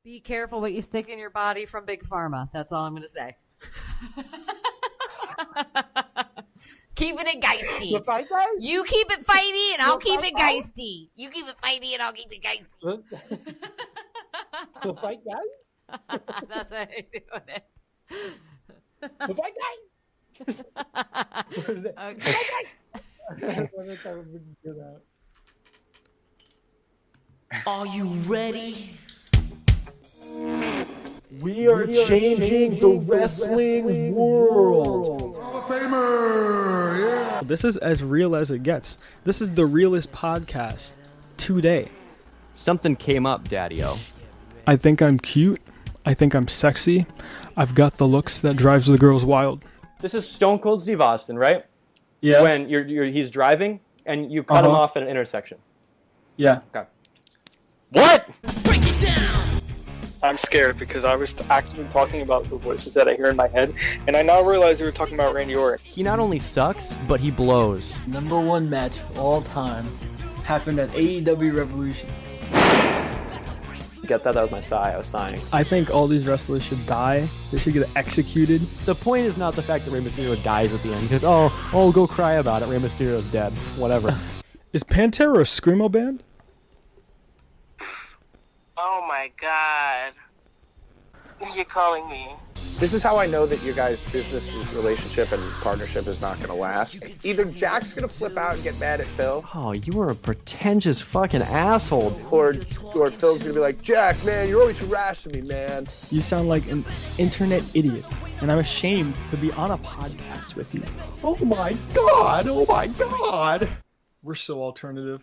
Be careful what you stick in your body from Big Pharma. That's all I'm going to say. Keeping it geisty. The Fight Guys? You keep it fighty and I'll keep it geisty. You keep it fighty and I'll keep it geisty. The Fight Guys? That's how I'm doing it. The Fight Guys? What is it? Okay. The Fight Guys! Every time we do that. Are you ready? We are changing the wrestling world. Hall of Famer, yeah. This is as real as it gets. This is the realest podcast today. Something came up, Daddy-O. I think I'm cute. I think I'm sexy. I've got the looks that drives the girls wild. This is Stone Cold Steve Austin, right? Yeah. When he's driving and you cut him off at an intersection. Yeah. Okay. What? Break it down! I'm scared because I was actually talking about the voices that I hear in my head, and I now realize we were talking about Randy Orton. He not only sucks, but he blows. Number one match of all time happened at AEW Revolution. Get that? That was my sigh. I was sighing. I think all these wrestlers should die. They should get executed. The point is not the fact that Rey Mysterio dies at the end, because, oh, go cry about it, Rey Mysterio's dead. Whatever. Is Pantera a screamo band? Oh my god. What are you calling me? This is how I know that your guys' business relationship and partnership is not going to last. Either Jack's going to flip out and get mad at Phil, Oh, you are a pretentious fucking asshole. or Phil's going to be like, Jack, man, you're always harassing me, man. You sound like an internet idiot, and I'm ashamed to be on a podcast with you. Oh my god! Oh my god! We're so alternative.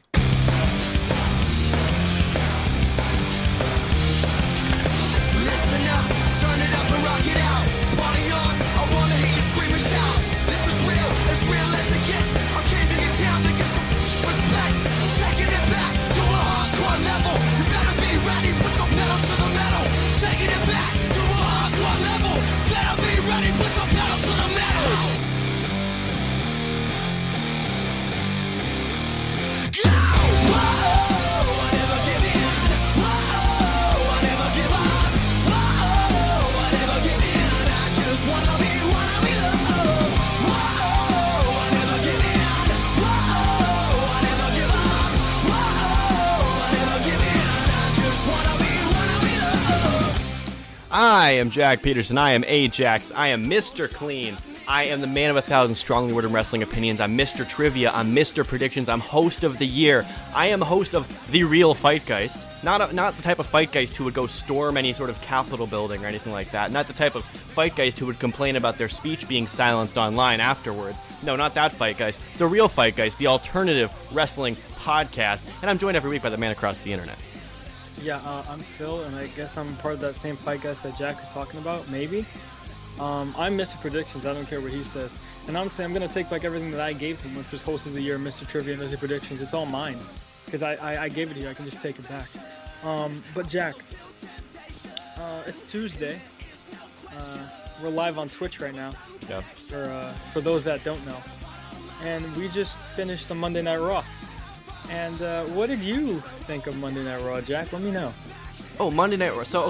Listen up, turn it up and rock it out. Party on, I wanna hear you scream and shout. This is real as it gets. I came to your town to get some respect. Taking it back to a hardcore level. You better be ready, put your pedal to the metal. Taking it back to a hardcore level. Better be ready, put your pedal to the metal. Go! Whoa, I never give in. Whoa, I never give up. Whoa, I never give in. I just wanna be loved. Whoa, I never give in. Whoa, I never give up. Whoa, I never give in. I just wanna be loved. I am Jack Peterson. I am Ajax. I am Mr. Clean. I am the man of 1,000 strongly worded wrestling opinions. I'm Mr. Trivia. I'm Mr. Predictions. I'm host of the year. I am host of the real FightGeist. Not the type of FightGeist who would go storm any sort of Capitol building or anything like that. Not the type of FightGeist who would complain about their speech being silenced online afterwards. No, not that FightGeist. The real FightGeist, the alternative wrestling podcast. And I'm joined every week by the man across the internet. Yeah, I'm Phil, and I guess I'm part of that same podcast that Jack was talking about, maybe. I'm Mr. Predictions. I don't care what he says. And honestly, I'm going to take back everything that I gave him, which was Host of the Year, Mr. Trivia, and Mr. Predictions. It's all mine. Because I gave it to you. I can just take it back. But Jack, it's Tuesday. We're live on Twitch right now. Yeah. For those that don't know. And we just finished the Monday Night Raw. And what did you think of Monday Night Raw, Jack? Let me know. Oh, Monday Night Raw. So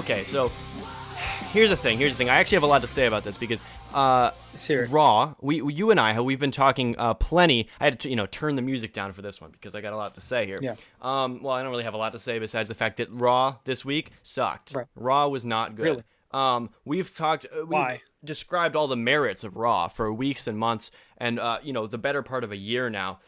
here's the thing. I actually have a lot to say about this because Raw, you and I, we've been talking plenty. I had to, turn the music down for this one because I got a lot to say here. Yeah. Well, I don't really have a lot to say besides the fact that Raw this week sucked. Right. Raw was not good. Really? We've Why? described all the merits of Raw for weeks and months and, the better part of a year now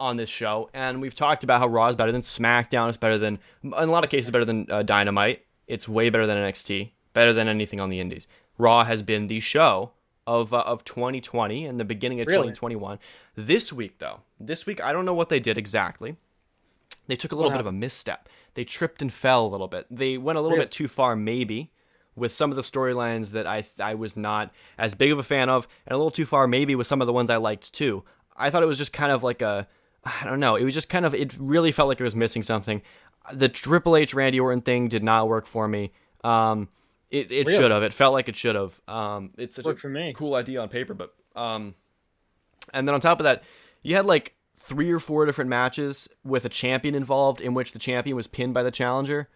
on this show. And we've talked about how Raw is better than SmackDown. It's better than, in a lot of cases, better than Dynamite. It's way better than NXT. Better than anything on the indies. Raw has been the show of 2020 and the beginning of 2021. This week, though, I don't know what they did exactly. They took a little bit of a misstep. They tripped and fell a little bit. They went a little bit too far, maybe, with some of the storylines that I was not as big of a fan of, and a little too far, maybe, with some of the ones I liked, too. I thought it was just kind of like I don't know. It was just kind of, it really felt like it was missing something. The Triple H Randy Orton thing did not work for me. It should have. It felt like it should have. It's such a cool idea on paper, but and then on top of that, you had like 3 or 4 different matches with a champion involved in which the champion was pinned by the challenger,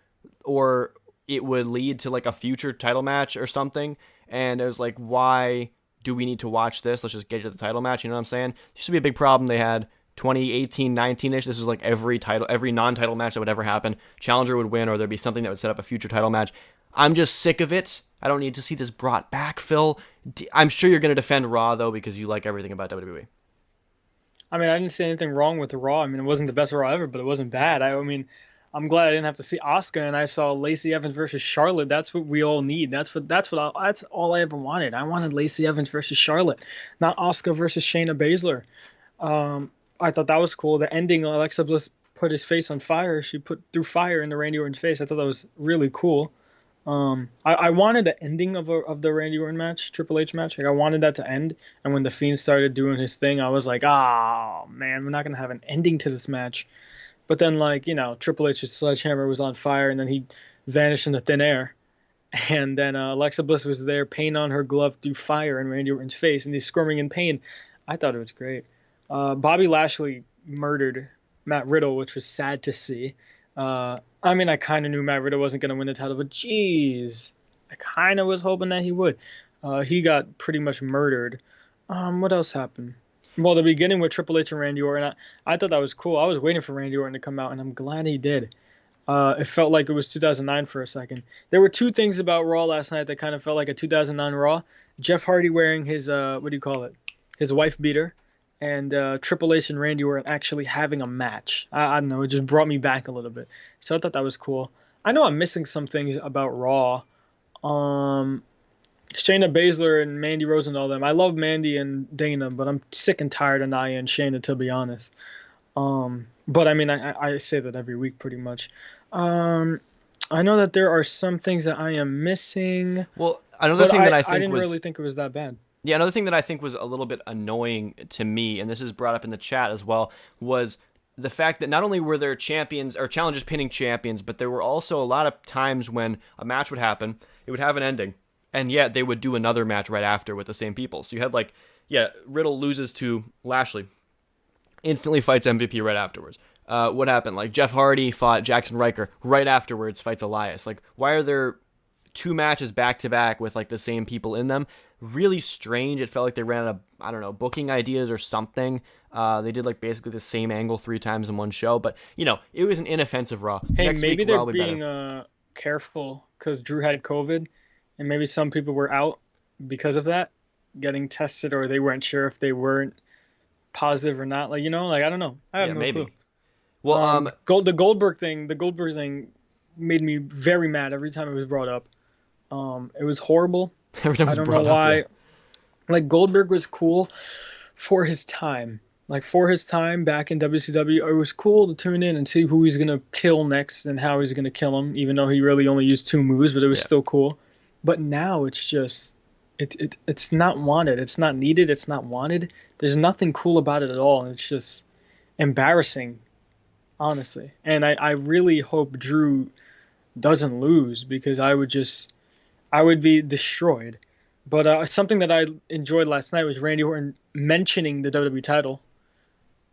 or it would lead to like a future title match or something. And it was like, why do we need to watch this? Let's just get to the title match. You know what I'm saying? This used to be a big problem they had 2018, 19-ish. This is like every non-title match that would ever happen. Challenger would win, or there'd be something that would set up a future title match. I'm just sick of it. I don't need to see this brought back, Phil. I'm sure you're going to defend Raw, though, because you like everything about WWE. I mean, I didn't see anything wrong with the Raw. I mean, it wasn't the best Raw ever, but it wasn't bad. I mean, I'm glad I didn't have to see Asuka, and I saw Lacey Evans versus Charlotte. That's what we all need. That's all I ever wanted. I wanted Lacey Evans versus Charlotte, not Asuka versus Shayna Baszler. I thought that was cool. The ending, Alexa Bliss put his face on fire. She threw fire into Randy Orton's face. I thought that was really cool. I wanted the ending of the Randy Orton match, Triple H match. Like, I wanted that to end, and when the Fiend started doing his thing, I was like, oh man, we're not gonna have an ending to this match. But then, like, you know, Triple H's sledgehammer was on fire, and then he vanished into thin air. And then Alexa Bliss was there, pain on her glove, threw fire in Randy Orton's face, and he's squirming in pain. I thought it was great. Bobby Lashley murdered Matt Riddle, which was sad to see. I mean, I kind of knew Matt Riddle wasn't going to win the title, but geez, I kind of was hoping that he would. He got pretty much murdered. What else happened? Well, the beginning with Triple H and Randy Orton, I thought that was cool. I was waiting for Randy Orton to come out, and I'm glad he did. It felt like it was 2009 for a second. There were two things about Raw last night that kind of felt like a 2009 Raw. Jeff Hardy wearing his, his wife beater, and Triple H and Randy Orton actually having a match. I don't know, it just brought me back a little bit. So I thought that was cool. I know I'm missing some things about Raw. Shayna Baszler and Mandy Rose and all them. I love Mandy and Dana, but I'm sick and tired of Nia and Shayna, to be honest. But I mean, I say that every week pretty much. I know that there are some things that I am missing. Well, another thing that I didn't really think it was that bad. Yeah, another thing that I think was a little bit annoying to me, and this is brought up in the chat as well, was the fact that not only were there champions or challengers pinning champions, but there were also a lot of times when a match would happen, it would have an ending, and yet they would do another match right after with the same people. So you had Riddle loses to Lashley, instantly fights MVP right afterwards. What happened? Like, Jeff Hardy fought Jackson Riker right afterwards, fights Elias. Like, why are there two matches back to back with like the same people in them? Really strange. It felt like they ran out of, I don't know, booking ideas or something. They did like basically the same angle 3 times in one show, but you know, it was an inoffensive Raw. Hey, Next maybe week, they're Raw will be being better. Careful because Drew had COVID, and maybe some people were out because of that, getting tested, or they weren't sure if they weren't positive or not. Like, you know, like I don't know. I have no maybe. clue. Well, the Goldberg thing made me very mad every time it was brought up. It was horrible. Every time it was I don't brought know up, why. yeah. Like, Goldberg was cool for his time. Like, for his time back in WCW, it was cool to tune in and see who he's gonna kill next and how he's gonna kill him. Even though he really only used 2 moves, but it was still cool. But now it's just, it's not wanted. It's not needed. It's not wanted. There's nothing cool about it at all, and it's just embarrassing, honestly. And I really hope Drew doesn't lose, because I would be destroyed. But something that I enjoyed last night was Randy Orton mentioning the WWE title.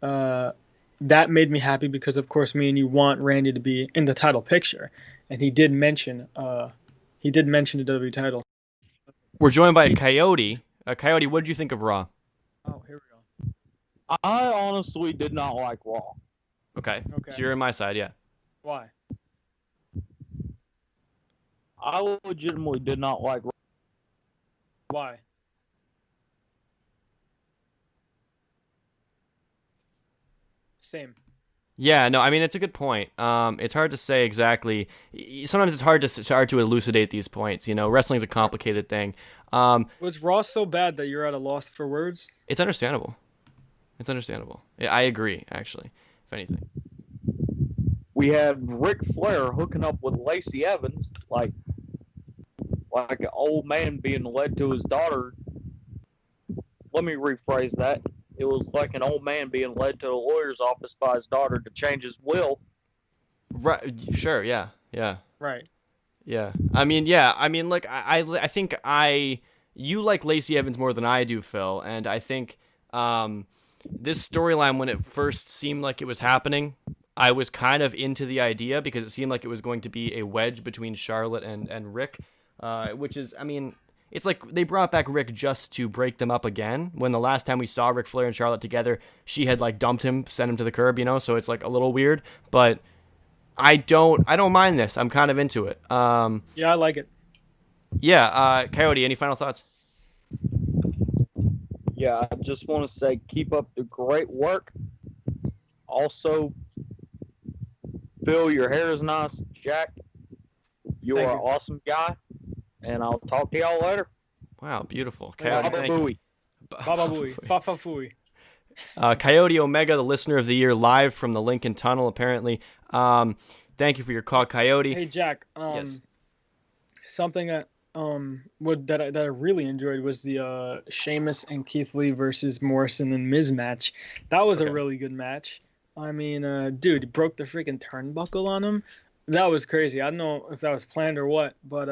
That made me happy because, of course, me and you want Randy to be in the title picture, and he did mention the WWE title. We're joined by Coyote. Coyote, what did you think of Raw? Oh, here we go. I honestly did not like Raw. Okay. So you're on my side, yeah. Why? I legitimately did not like Raw. Why? Same. Yeah, no, I mean, it's a good point. It's hard to say exactly. Sometimes it's hard to elucidate these points. You know, wrestling's a complicated thing. Was Raw so bad that you're at a loss for words? It's understandable. It's understandable. Yeah, I agree, actually, if anything. We had Ric Flair hooking up with Lacey Evans, like an old man being led to his daughter. Let me rephrase that. It was like an old man being led to a lawyer's office by his daughter to change his will. Right. Sure. Yeah. Right. Yeah. I mean, like, I think you like Lacey Evans more than I do, Phil, and I think this storyline, when it first seemed like it was happening, I was kind of into the idea because it seemed like it was going to be a wedge between Charlotte and Rick, which is, I mean, it's like they brought back Rick just to break them up again. When the last time we saw Ric Flair and Charlotte together, she had like dumped him, sent him to the curb, you know. So it's like a little weird, but I don't mind this. I'm kind of into it. Yeah, I like it. Yeah, Coyote, any final thoughts? Yeah, I just want to say keep up the great work. Also, Phil, your hair is nice. Jack, you are an awesome guy. And I'll talk to y'all later. Wow, beautiful. Coyote, Baba Booey. Baba Booey. Papa Fooey. Coyote Omega, the listener of the year, live from the Lincoln Tunnel, apparently. Thank you for your call, Coyote. Hey, Jack. Yes. Something that that I really enjoyed was the Sheamus and Keith Lee versus Morrison and Miz match. That was a really good match. I mean, dude, broke the freaking turnbuckle on him. That was crazy. I don't know if that was planned or what, but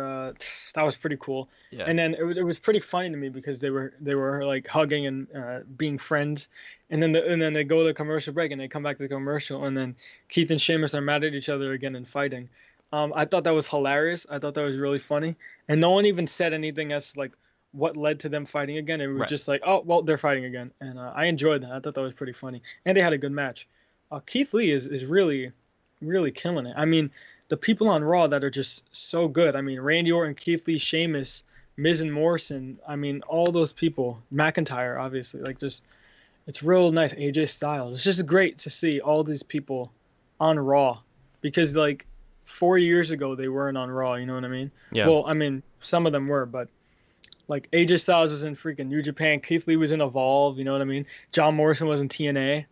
that was pretty cool. Yeah. And then it was pretty funny to me because they were like hugging and being friends, and then they go to the commercial break and they come back to the commercial, and then Keith and Sheamus are mad at each other again and fighting. I thought that was hilarious. I thought that was really funny, and no one even said anything as like what led to them fighting again. It was just like, oh well, they're fighting again, and I enjoyed that. I thought that was pretty funny, and they had a good match. Keith Lee is really killing it. I mean, the people on Raw that are just so good. I mean, Randy Orton, Keith Lee, Sheamus, Miz and Morrison. I mean, all those people. McIntyre, obviously. Like, just, it's real nice. AJ Styles. It's just great to see all these people on Raw. Because, like, 4 years ago, they weren't on Raw. You know what I mean? Yeah. Well, I mean, some of them were, but, like, AJ Styles was in freaking New Japan. Keith Lee was in Evolve. You know what I mean? John Morrison was in TNA.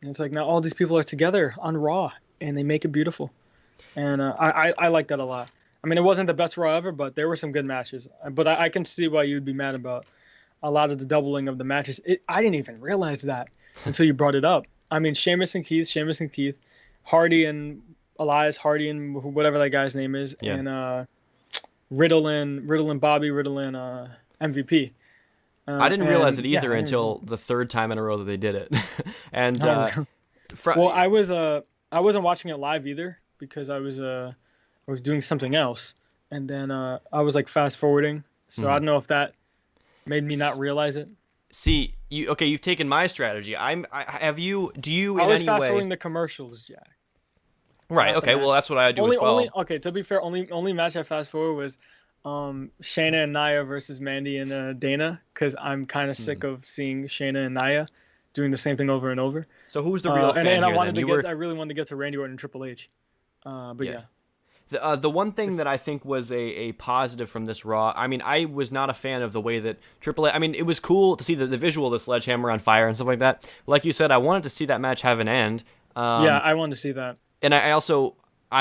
And it's like, now all these people are together on Raw. And they make it beautiful. And I like that a lot. I mean, it wasn't the best Raw ever, but there were some good matches. But I can see why you'd be mad about a lot of the doubling of the matches. I didn't even realize that until you brought it up. I mean, Sheamus and Keith, Hardy and Elias, Hardy and whatever that guy's name is, and Riddle and Bobby, Riddle and MVP. I didn't realize it either until the third time in a row that they did it. And well, I wasn't watching it live either because I was doing something else, and then I was like fast forwarding, so I don't know if that made me not realize it. See, you've taken my strategy. I was fast forwarding the commercials, Jack. Right. Okay. Well, that's what I do as well. Okay. To be fair, only match I fast forward was Shayna and Nia versus Mandy and Dana, because I'm kind of sick of seeing Shayna and Nia doing the same thing over and over. So who's the real fan and here? I really wanted to get to Randy Orton and Triple H. But yeah. The one thing that I think was a positive from this Raw, I mean, I was not a fan of the way that Triple H, I mean, it was cool to see the visual of the sledgehammer on fire and stuff like that. Like you said, I wanted to see that match have an end. Yeah, I wanted to see that. And I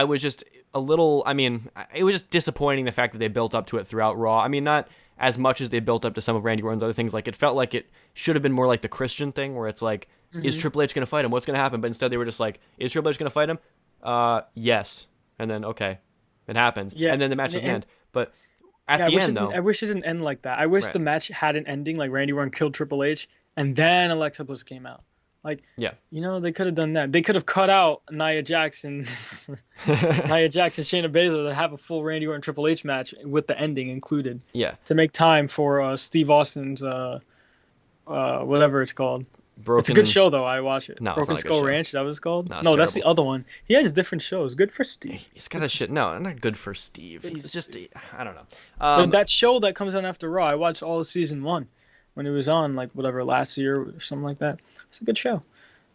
was just a little, I mean, it was just disappointing the fact that they built up to it throughout Raw. I mean, not as much as they built up to some of Randy Orton's other things. Like, it felt like it should have been more like the Christian thing, where it's like, is Triple H going to fight him? What's going to happen? But instead they were just like, is Triple H going to fight him? Yes. And then, okay, it happens. Yeah, and then the match doesn't end. But at the end, though, I wish it didn't end like that. I wish the match had an ending, like Randy Orton killed Triple H, and then Alexa Bliss came out. Like, you know, they could have done that. They could have cut out Nia Jax, Shayna Baszler to have a full Randy Orton Triple H match with the ending included. Yeah. To make time for Steve Austin's whatever it's called. It's a good show, though. I watch it. No, Broken it's not a good Skull show. Ranch, that was called? No, that's the other one. He has different shows. Good for Steve. He's got a shit. No, not good for Steve. He's just, I don't know. But that show that comes on after Raw, I watched all of season 1 when it was on, like, whatever, last year or something like that. It's a good show.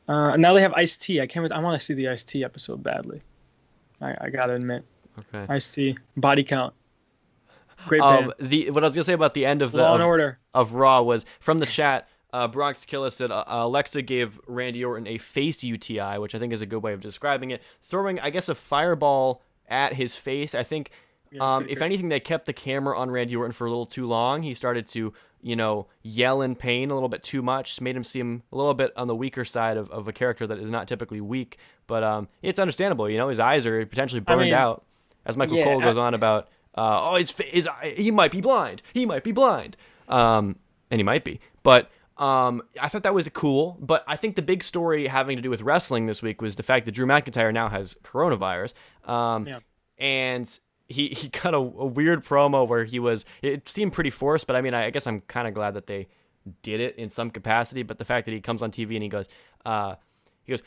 And now they have Ice-T. I want to see the Ice-T episode badly. I gotta admit. Okay. Ice-T. Body Count. Great band. What I was gonna say about the end of Law and Order of Raw was from the chat. Bronx Killer said Alexa gave Randy Orton a face UTI, which I think is a good way of describing it. Throwing, I guess, a fireball at his face. I think, if anything, they kept the camera on Randy Orton for a little too long. He started to, yell in pain a little bit too much. Made him seem a little bit on the weaker side of a character that is not typically weak. But it's understandable. His eyes are potentially burned out. As Michael Cole goes on about, he might be blind. He might be blind. And he might be. But I thought that was cool, but I think the big story having to do with wrestling this week was the fact that Drew McIntyre now has coronavirus. And he cut a weird promo where it seemed pretty forced, but I mean, I guess I'm kind of glad that they did it in some capacity. But the fact that he comes on TV and he goes,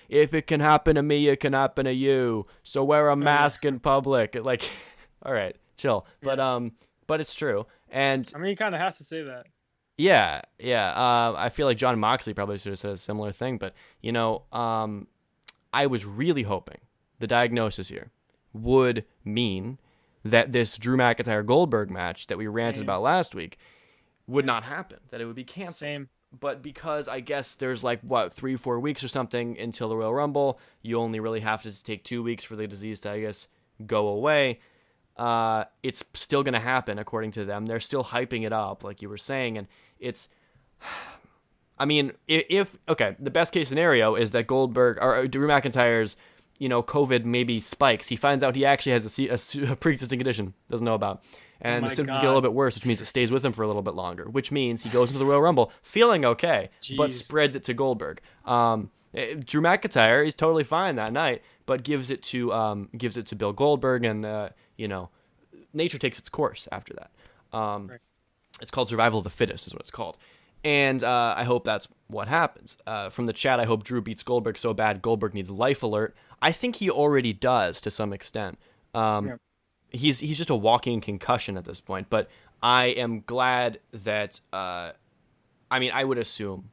if it can happen to me, it can happen to you. So wear a mask in public. Like, all right, chill. Yeah. But it's true. And I mean, he kind of has to say that. Yeah. I feel like John Moxley probably should have said a similar thing, but I was really hoping the diagnosis here would mean that this Drew McIntyre Goldberg match that we ranted about last week would not happen, that it would be canceled. Same. But because I guess there's 3-4 weeks or something until the Royal Rumble, you only really have to take 2 weeks for the disease to, I guess, go away. It's still going to happen according to them. They're still hyping it up, like you were saying, and it's. I mean, the best case scenario is that Goldberg or Drew McIntyre's, COVID maybe spikes. He finds out he actually has a pre-existing condition, doesn't know about, and the symptoms get a little bit worse, which means it stays with him for a little bit longer, which means he goes into the Royal Rumble feeling okay, but spreads it to Goldberg. Drew McIntyre, he's totally fine that night, but gives it to Bill Goldberg, and nature takes its course after that. Right. It's called survival of the fittest, is what it's called. And I hope that's what happens. From the chat, I hope Drew beats Goldberg so bad Goldberg needs life alert. I think he already does to some extent. He's just a walking concussion at this point. But I am glad that. I would assume.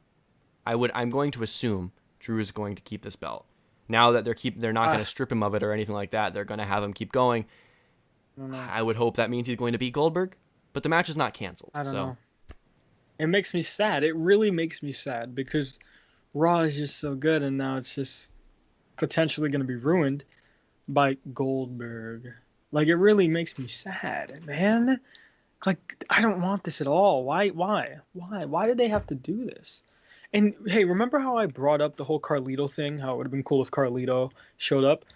I'm going to assume Drew is going to keep this belt. Now that they're not going to strip him of it or anything like that. They're going to have him keep going. I would hope that means he's going to beat Goldberg. But the match is not canceled. I don't know. It makes me sad. It really makes me sad because Raw is just so good, and now it's just potentially going to be ruined by Goldberg. Like, it really makes me sad, man. Like, I don't want this at all. Why did they have to do this? And hey, remember how I brought up the whole Carlito thing? How it would have been cool if Carlito showed up.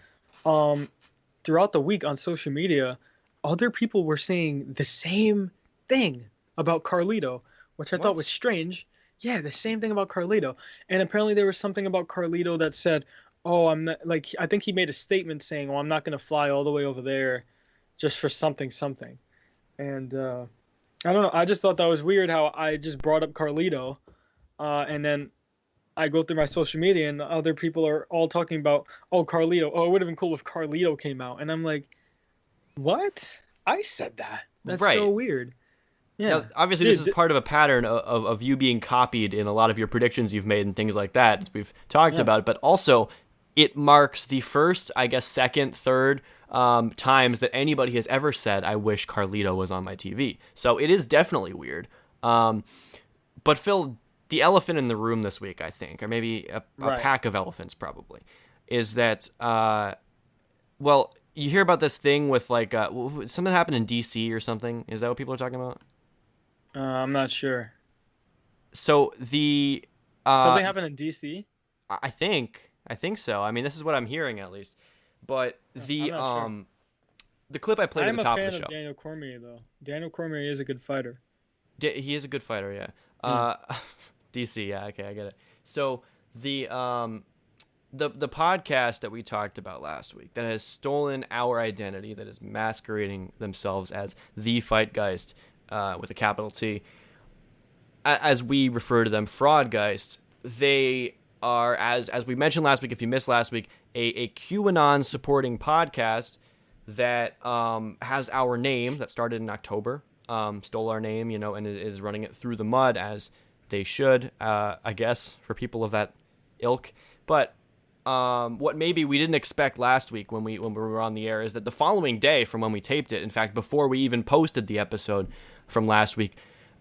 Throughout the week on social media, other people were saying the same thing about Carlito, which I thought was strange. Yeah, the same thing about Carlito. And apparently there was something about Carlito that said, oh, I'm not, I think he made a statement saying, I'm not going to fly all the way over there just for something. And I don't know. I just thought that was weird how I just brought up Carlito. And then I go through my social media and other people are all talking about, Carlito. Oh, it would have been cool if Carlito came out. And I'm like, what? I said that. That's so weird. Yeah. Now, obviously, this is part of a pattern of you being copied in a lot of your predictions you've made and things like that, as we've talked about. But also, it marks the first, I guess, second, third times that anybody has ever said, I wish Carlito was on my TV. So it is definitely weird. But Phil, the elephant in the room this week, I think, or maybe a pack of elephants probably, is that, you hear about this thing with something happened in DC or something. Is that what people are talking about? I'm not sure. So the something happened in DC? I think so. I mean, this is what I'm hearing at least. But the clip I played at the top of the show. I'm a fan of Daniel Cormier though. Daniel Cormier is a good fighter. He is a good fighter, yeah. DC, yeah, okay, I get it. So the podcast that we talked about last week that has stolen our identity, that is masquerading themselves as the FightGeist, with a capital T, as we refer to them, FraudGeist. They are, as we mentioned last week, if you missed last week, a QAnon supporting podcast that has our name, that started in October, stole our name, and is running it through the mud, as they should, I guess, for people of that ilk. But what maybe we didn't expect last week when we were on the air is that the following day from when we taped it, in fact, before we even posted the episode from last week,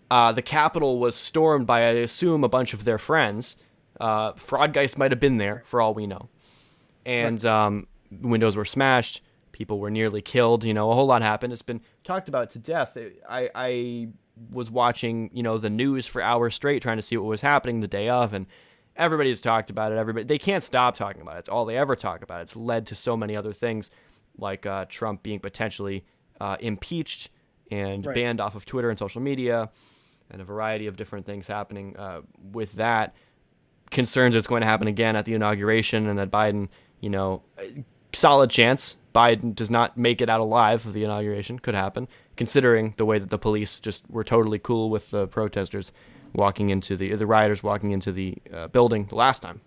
the Capitol was stormed by, I assume, a bunch of their friends. FraudGeist might have been there, for all we know. And windows were smashed. People were nearly killed. A whole lot happened. It's been talked about to death. I was watching, the news for hours straight, trying to see what was happening the day of, and everybody's talked about it. They can't stop talking about it. It's all they ever talk about. It's led to so many other things, like Trump being potentially impeached and banned off of Twitter and social media. and a variety of different things happening with that. Concerns it's going to happen again at the inauguration, and that Biden, solid chance Biden does not make it out alive of the inauguration. Could happen, considering the way that the police just were totally cool with the protesters walking into the rioters walking into the building the last time.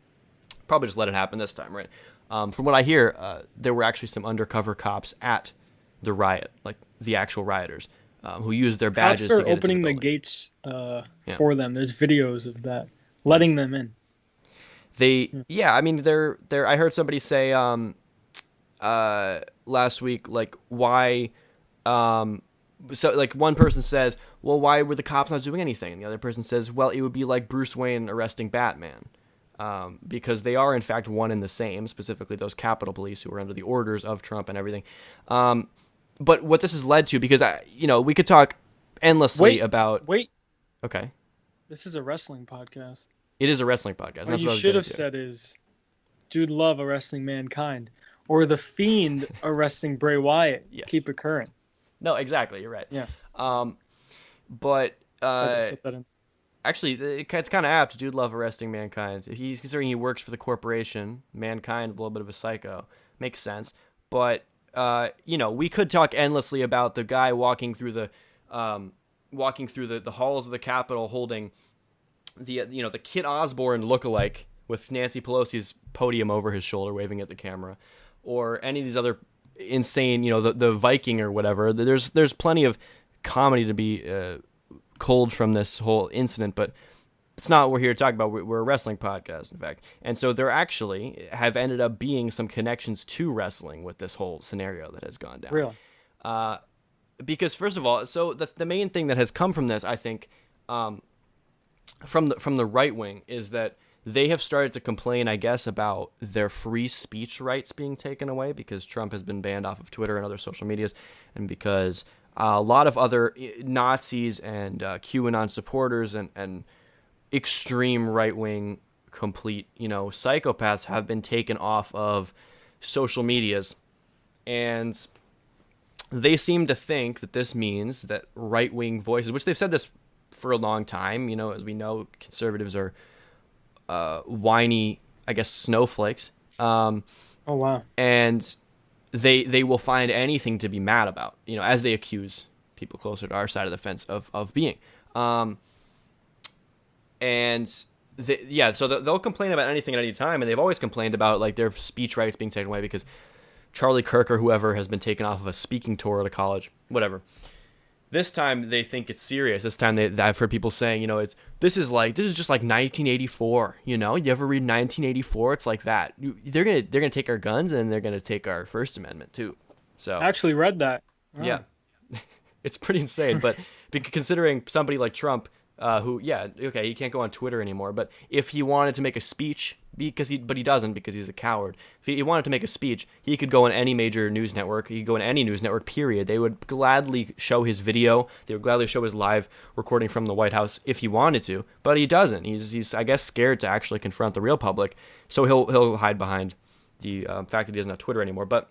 Probably just let it happen this time, right? From what I hear, there were actually some undercover cops at the riot, like the actual rioters, who used their badges Cops are to get opening into the the gates for them. There's videos of that, letting them in. I heard somebody say last week, like, why, so like one person says, well, why were the cops not doing anything? And the other person says, well, it would be like Bruce Wayne arresting Batman, because they are in fact one and the same, specifically those Capitol Police who were under the orders of Trump and everything. But what this has led to, because we could talk endlessly about. Okay. This is a wrestling podcast. It is a wrestling podcast. What you should have said is, Dude Love arresting Mankind, or The Fiend arresting Bray Wyatt. Yes. Keep it current. No, exactly. You're right. Yeah. But Slip that in. actually, it's kind of apt. Dude Love arresting Mankind. He's considering he works for the corporation. Mankind, a little bit of a psycho. Makes sense. But we could talk endlessly about the guy walking through the halls of the Capitol holding the Kit Osborne lookalike with Nancy Pelosi's podium over his shoulder, waving at the camera, or any of these other insane, the Viking or whatever. There's plenty of comedy to be culled from this whole incident, but it's not what we're here to talk about. We're a wrestling podcast, in fact. And so there actually have ended up being some connections to wrestling with this whole scenario that has gone down. Really? Because first of all, so the main thing that has come from this, I think, from the right wing, is that they have started to complain, I guess, about their free speech rights being taken away because Trump has been banned off of Twitter and other social medias, and because a lot of other Nazis and QAnon supporters and extreme right-wing complete, psychopaths have been taken off of social medias. And they seem to think that this means that right-wing voices, which they've said this for a long time, as we know, conservatives are whiny, I guess, snowflakes. Oh, wow. And they will find anything to be mad about, as they accuse people closer to our side of the fence of being. So they'll complain about anything at any time, and they've always complained about like their speech rights being taken away because Charlie Kirk or whoever has been taken off of a speaking tour at a college, whatever. This time they think it's serious. This time I've heard people saying, this is just like 1984. You ever read 1984? It's like that. They're gonna take our guns and they're gonna take our First Amendment too. So I actually read that. Oh. Yeah, it's pretty insane. But considering somebody like Trump, he can't go on Twitter anymore. But if he wanted to make a speech, but he doesn't because he's a coward. If he wanted to make a speech, he could go on any major news network. He could go on any news network, period. They would gladly show his video. They would gladly show his live recording from the White House if he wanted to. But he doesn't. He's I guess, scared to actually confront the real public. So he'll hide behind the fact that he doesn't have Twitter anymore. But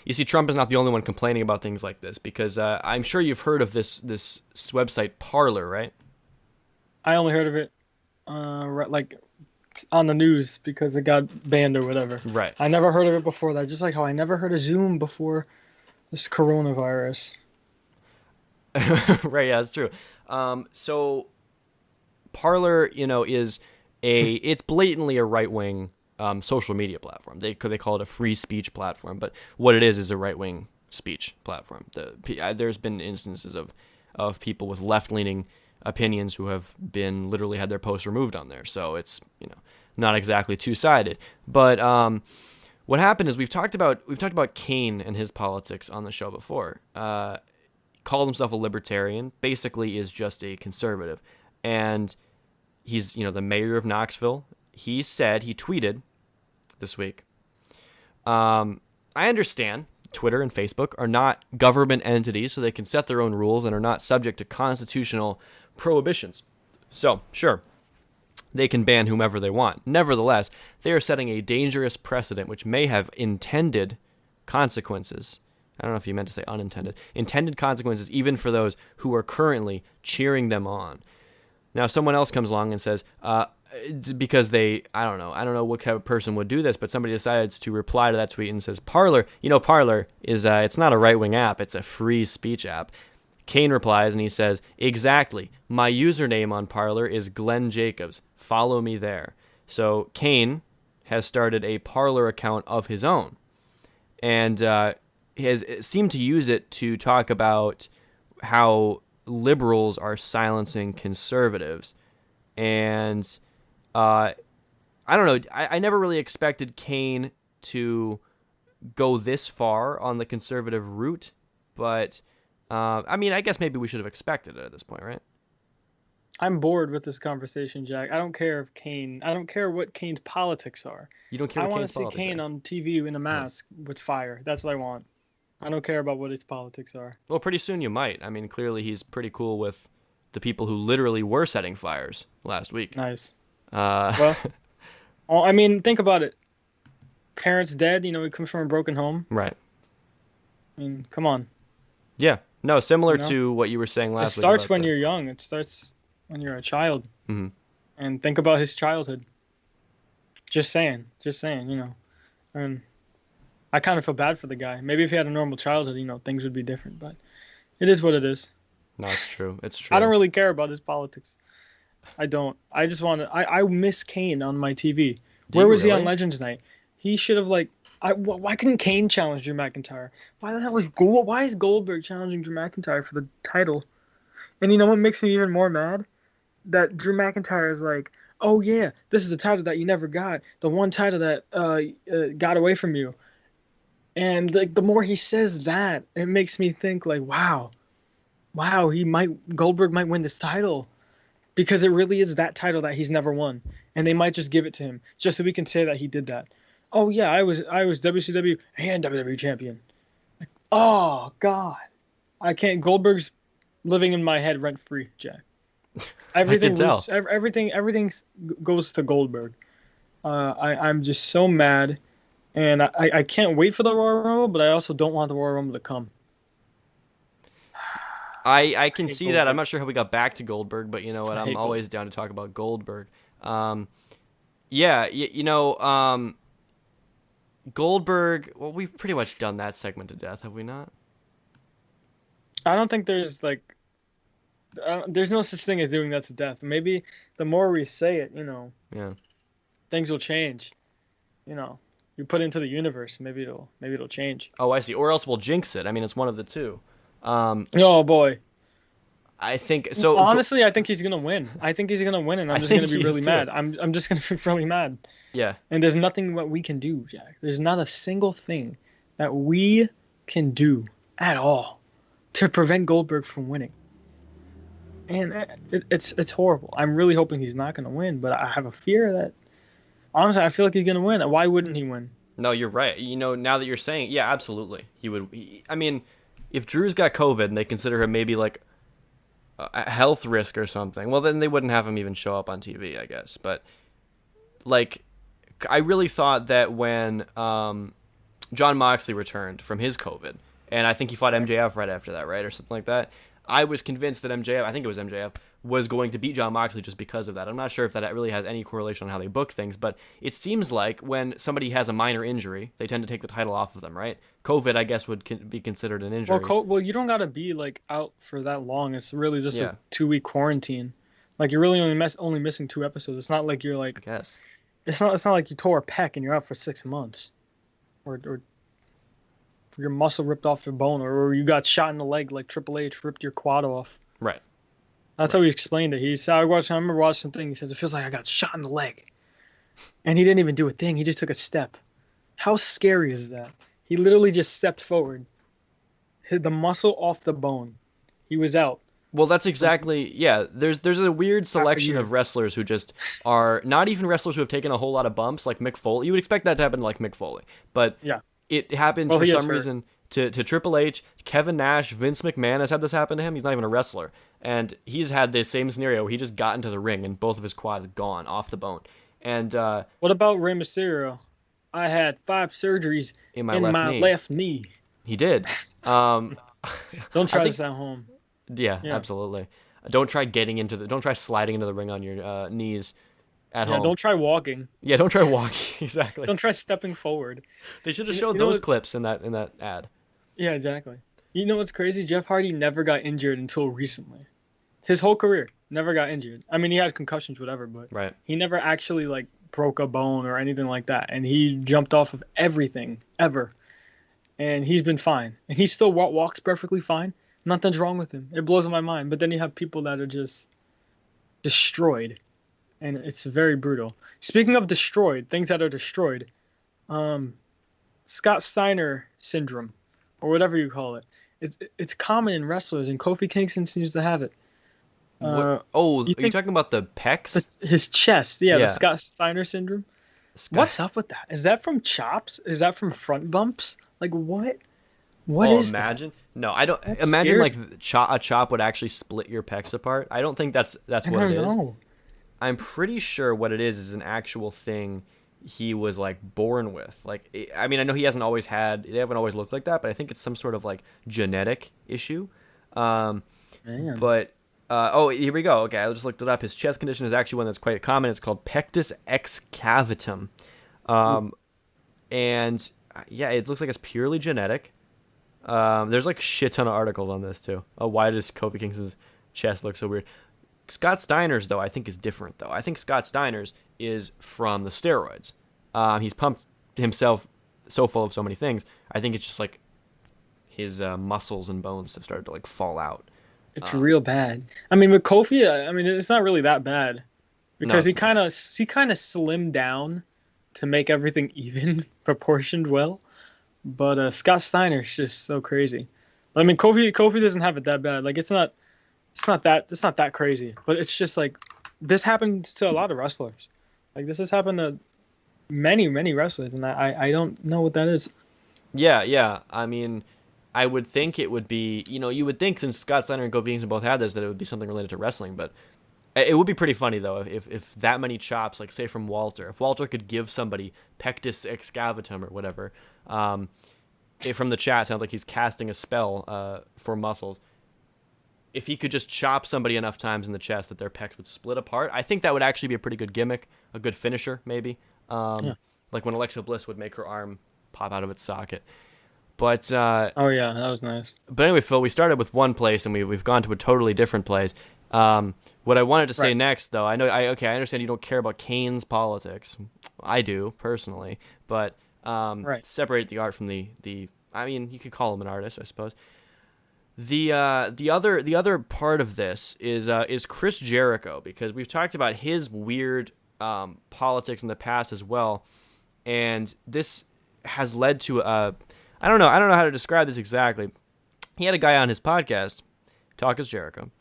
you see, Trump is not the only one complaining about things like this, because I'm sure you've heard of this website Parler, right? I only heard of it like on the news because it got banned or whatever. Right. I never heard of it before that, just like how I never heard of Zoom before this coronavirus. Right, yeah, that's true. So Parler, is it's blatantly a right-wing social media platform. They call it a free speech platform, but what it is a right-wing speech platform. There's been instances of people with left-leaning opinions who have been literally had their posts removed on there. So it's not exactly two-sided. But what happened is we've talked about Kane and his politics on the show before. Called himself a libertarian, basically is just a conservative, and he's the mayor of Knoxville. He tweeted this week, I understand Twitter and Facebook are not government entities, so they can set their own rules and are not subject to constitutional prohibitions. So, sure, they can ban whomever they want. Nevertheless, they are setting a dangerous precedent which may have intended consequences I don't know if you meant to say unintended. Intended consequences even for those who are currently cheering them on. Now, someone else comes along and says, because I don't know what kind of person would do this, but somebody decides to reply to that tweet and says, Parler, Parler is, it's not a right-wing app, it's a free speech app. Kane replies and he says, exactly, my username on Parler is Glenn Jacobs. Follow me there. So Kane has started a Parler account of his own and has seemed to use it to talk about how liberals are silencing conservatives. And I don't know, I never really expected Kane to go this far on the conservative route, but I mean, I guess maybe we should have expected it at this point, right? I'm bored with this conversation, Jack. I don't care what Kane's politics are. You don't care what Kane's politics are? I want to see Kane on TV in a mask with fire. That's what I want. I don't care about what his politics are. Well, pretty soon you might. I mean, clearly he's pretty cool with the people who literally were setting fires last week. Nice. Well, I mean, think about it. Parents dead, he comes from a broken home. Right. I mean, come on. Yeah. No, similar to what you were saying last week. It starts when you're young. It starts when you're a child. Mm-hmm. And think about his childhood. Just saying, And I kind of feel bad for the guy. Maybe if he had a normal childhood, things would be different. But it is what it is. No, it's true. It's true. I don't really care about his politics. I don't. I just want to. I miss Kane on my TV. Where was he on Legends Night? He should have why couldn't Kane challenge Drew McIntyre? Why the hell why is Goldberg challenging Drew McIntyre for the title? And you know what makes me even more mad? That Drew McIntyre is like, oh yeah, this is the title that you never got, the one title that got away from you. And the more he says that, it makes me think wow, Goldberg might win this title, because it really is that title that he's never won, and they might just give it to him just so we can say that he did that. Oh yeah, I was WCW and WWE champion. Oh God, I can't. Goldberg's living in my head rent free, Jack. Everything goes to Goldberg. I'm just so mad, and I can't wait for the Royal Rumble, but I also don't want the Royal Rumble to come. I can see Goldberg. That. I'm not sure how we got back to Goldberg, but you know what? I'm always down to talk about Goldberg. Goldberg, well, we've pretty much done that segment to death, have we not? I don't think there's there's no such thing as doing that to death. Maybe the more we say it, things will change. You put it into the universe, maybe it'll change. Oh, I see. Or else we'll jinx it. I mean, it's one of the two. Oh boy. I think so. Honestly, I think he's gonna win. And I'm just gonna be really mad. I'm just gonna be really mad. Yeah. And there's nothing that we can do, Jack. There's not a single thing that we can do at all to prevent Goldberg from winning. And it's horrible. I'm really hoping he's not gonna win, but I have a fear that, honestly, I feel like he's gonna win. Why wouldn't he win? No, you're right. Now that you're saying, yeah, absolutely, he would. I mean, if Drew's got COVID and they consider him maybe like a health risk or something, well, then they wouldn't have him even show up on TV, I guess. But I really thought that when Jon Moxley returned from his COVID, and I think he fought MJF right after that, right, or something like that, I was convinced that MJF, I think it was MJF, was going to beat Jon Moxley just because of that. I'm not sure if that really has any correlation on how they book things, but it seems like when somebody has a minor injury, they tend to take the title off of them, right? COVID, I guess, would be considered an injury. Well, you don't gotta be out for that long. It's really just a 2-week quarantine. You're really only missing 2 episodes. It's not like you're I guess. It's not like you tore a pec and you're out for 6 months, or your muscle ripped off your bone, or you got shot in the leg like Triple H ripped your quad off. Right. That's how he explained it. He said, I remember watching something. He says, it feels like I got shot in the leg. And he didn't even do a thing. He just took a step. How scary is that? He literally just stepped forward. Hit the muscle off the bone. He was out. Well, that's exactly, yeah. There's a weird selection of wrestlers who just are not even wrestlers who have taken a whole lot of bumps, like Mick Foley. You would expect that to happen like Mick Foley. But it happens for some reason to Triple H. Kevin Nash, Vince McMahon has had this happen to him. He's not even a wrestler. And he's had the same scenario where he just got into the ring and both of his quads gone off the bone. And what about Rey Mysterio? I had 5 surgeries in my left knee. He did. Don't try think, this at home. Yeah, absolutely. Don't try sliding into the ring on your knees at home. Don't try walking. Yeah, don't try walking. Exactly. Don't try stepping forward. They should have showed those clips in that ad. Yeah, exactly. You know what's crazy? Jeff Hardy never got injured until recently. His whole career never got injured. I mean, he had concussions, whatever, but he never actually like broke a bone or anything like that. And he jumped off of everything ever, and he's been fine. And he still walks perfectly fine. Nothing's wrong with him. It blows my mind. But then you have people that are just destroyed, and it's very brutal. Speaking of destroyed, things that are destroyed, Scott Steiner syndrome, or whatever you call it. It's common in wrestlers, and Kofi Kingston seems to have it. Are you talking about the pecs? His chest, the Scott Steiner syndrome. What's up with that? Is that from chops? Is that from front bumps? Like what? What is imagine? That? No, I don't. That imagine like a chop would actually split your pecs apart. I don't think that's what it is. I'm pretty sure what it is an actual thing he was like born with. Like, I mean, I know they haven't always looked like that, but I think it's some sort of like genetic issue. But here we go. Okay, I just looked it up. His chest condition is actually one that's quite common. It's called pectus excavatum. And yeah, it looks like it's purely genetic. There's like a shit ton of articles on this too. Why does Kofi Kingston's chest look so weird? Scott Steiner's, though, I think is different, though. I think Scott Steiner's is from the steroids. He's pumped himself so full of so many things. I think it's just like his muscles and bones have started to like fall out. It's real bad. I mean, with Kofi, it's not really that bad because he kind of slimmed down to make everything even proportioned well. But Scott Steiner's just so crazy. I mean, Kofi doesn't have it that bad. Like it's not that crazy. But it's just like this happens to a lot of wrestlers. Like this has happened to many wrestlers, and I don't know what that is. Yeah. I mean, I would think it would be, you would think since Scott Steiner and Kofi Kingston both had this that it would be something related to wrestling. But it would be pretty funny though if that many chops, like say from Walter, if Walter could give somebody pectus excavatum or whatever. From the chat, sounds like he's casting a spell for muscles. If he could just chop somebody enough times in the chest that their pecs would split apart, I think that would actually be a pretty good gimmick, a good finisher maybe. Like when Alexa Bliss would make her arm pop out of its socket. But that was nice. But anyway, Phil, we started with one place and we've gone to a totally different place. What I wanted to say next, though, I understand you don't care about Kane's politics. I do personally, but separate the art from the. I mean, you could call him an artist, I suppose. The other part of this is Chris Jericho, because we've talked about his weird politics in the past as well, and this has led to I don't know how to describe this exactly. He had a guy on his podcast, Talk is Jericho,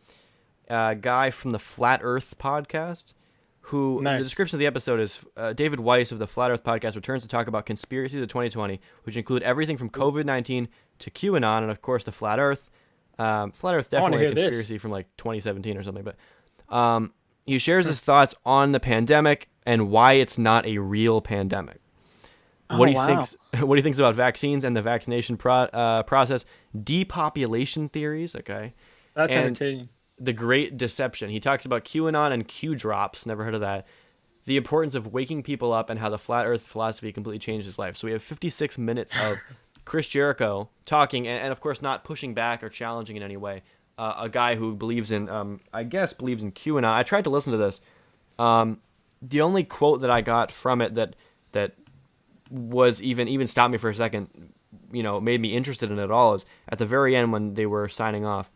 a guy from the Flat Earth podcast, who the description of the episode is David Weiss of the Flat Earth podcast returns to talk about conspiracies of 2020, which include everything from COVID-19 to QAnon and of course the Flat Earth. Flat Earth definitely a conspiracy from like 2017 or something, but he shares his thoughts on the pandemic and why it's not a real pandemic. What he thinks about vaccines and the vaccination process, depopulation theories, okay? That's entertaining. The Great Deception. He talks about QAnon and Q drops, never heard of that. The importance of waking people up and how the Flat Earth philosophy completely changed his life. So we have 56 minutes of Chris Jericho talking, and of course not pushing back or challenging in any way. A guy who believes in QAnon. I tried to listen to this. The only quote that I got from it that was even stopped me for a second, made me interested in it at all, is at the very end when they were signing off.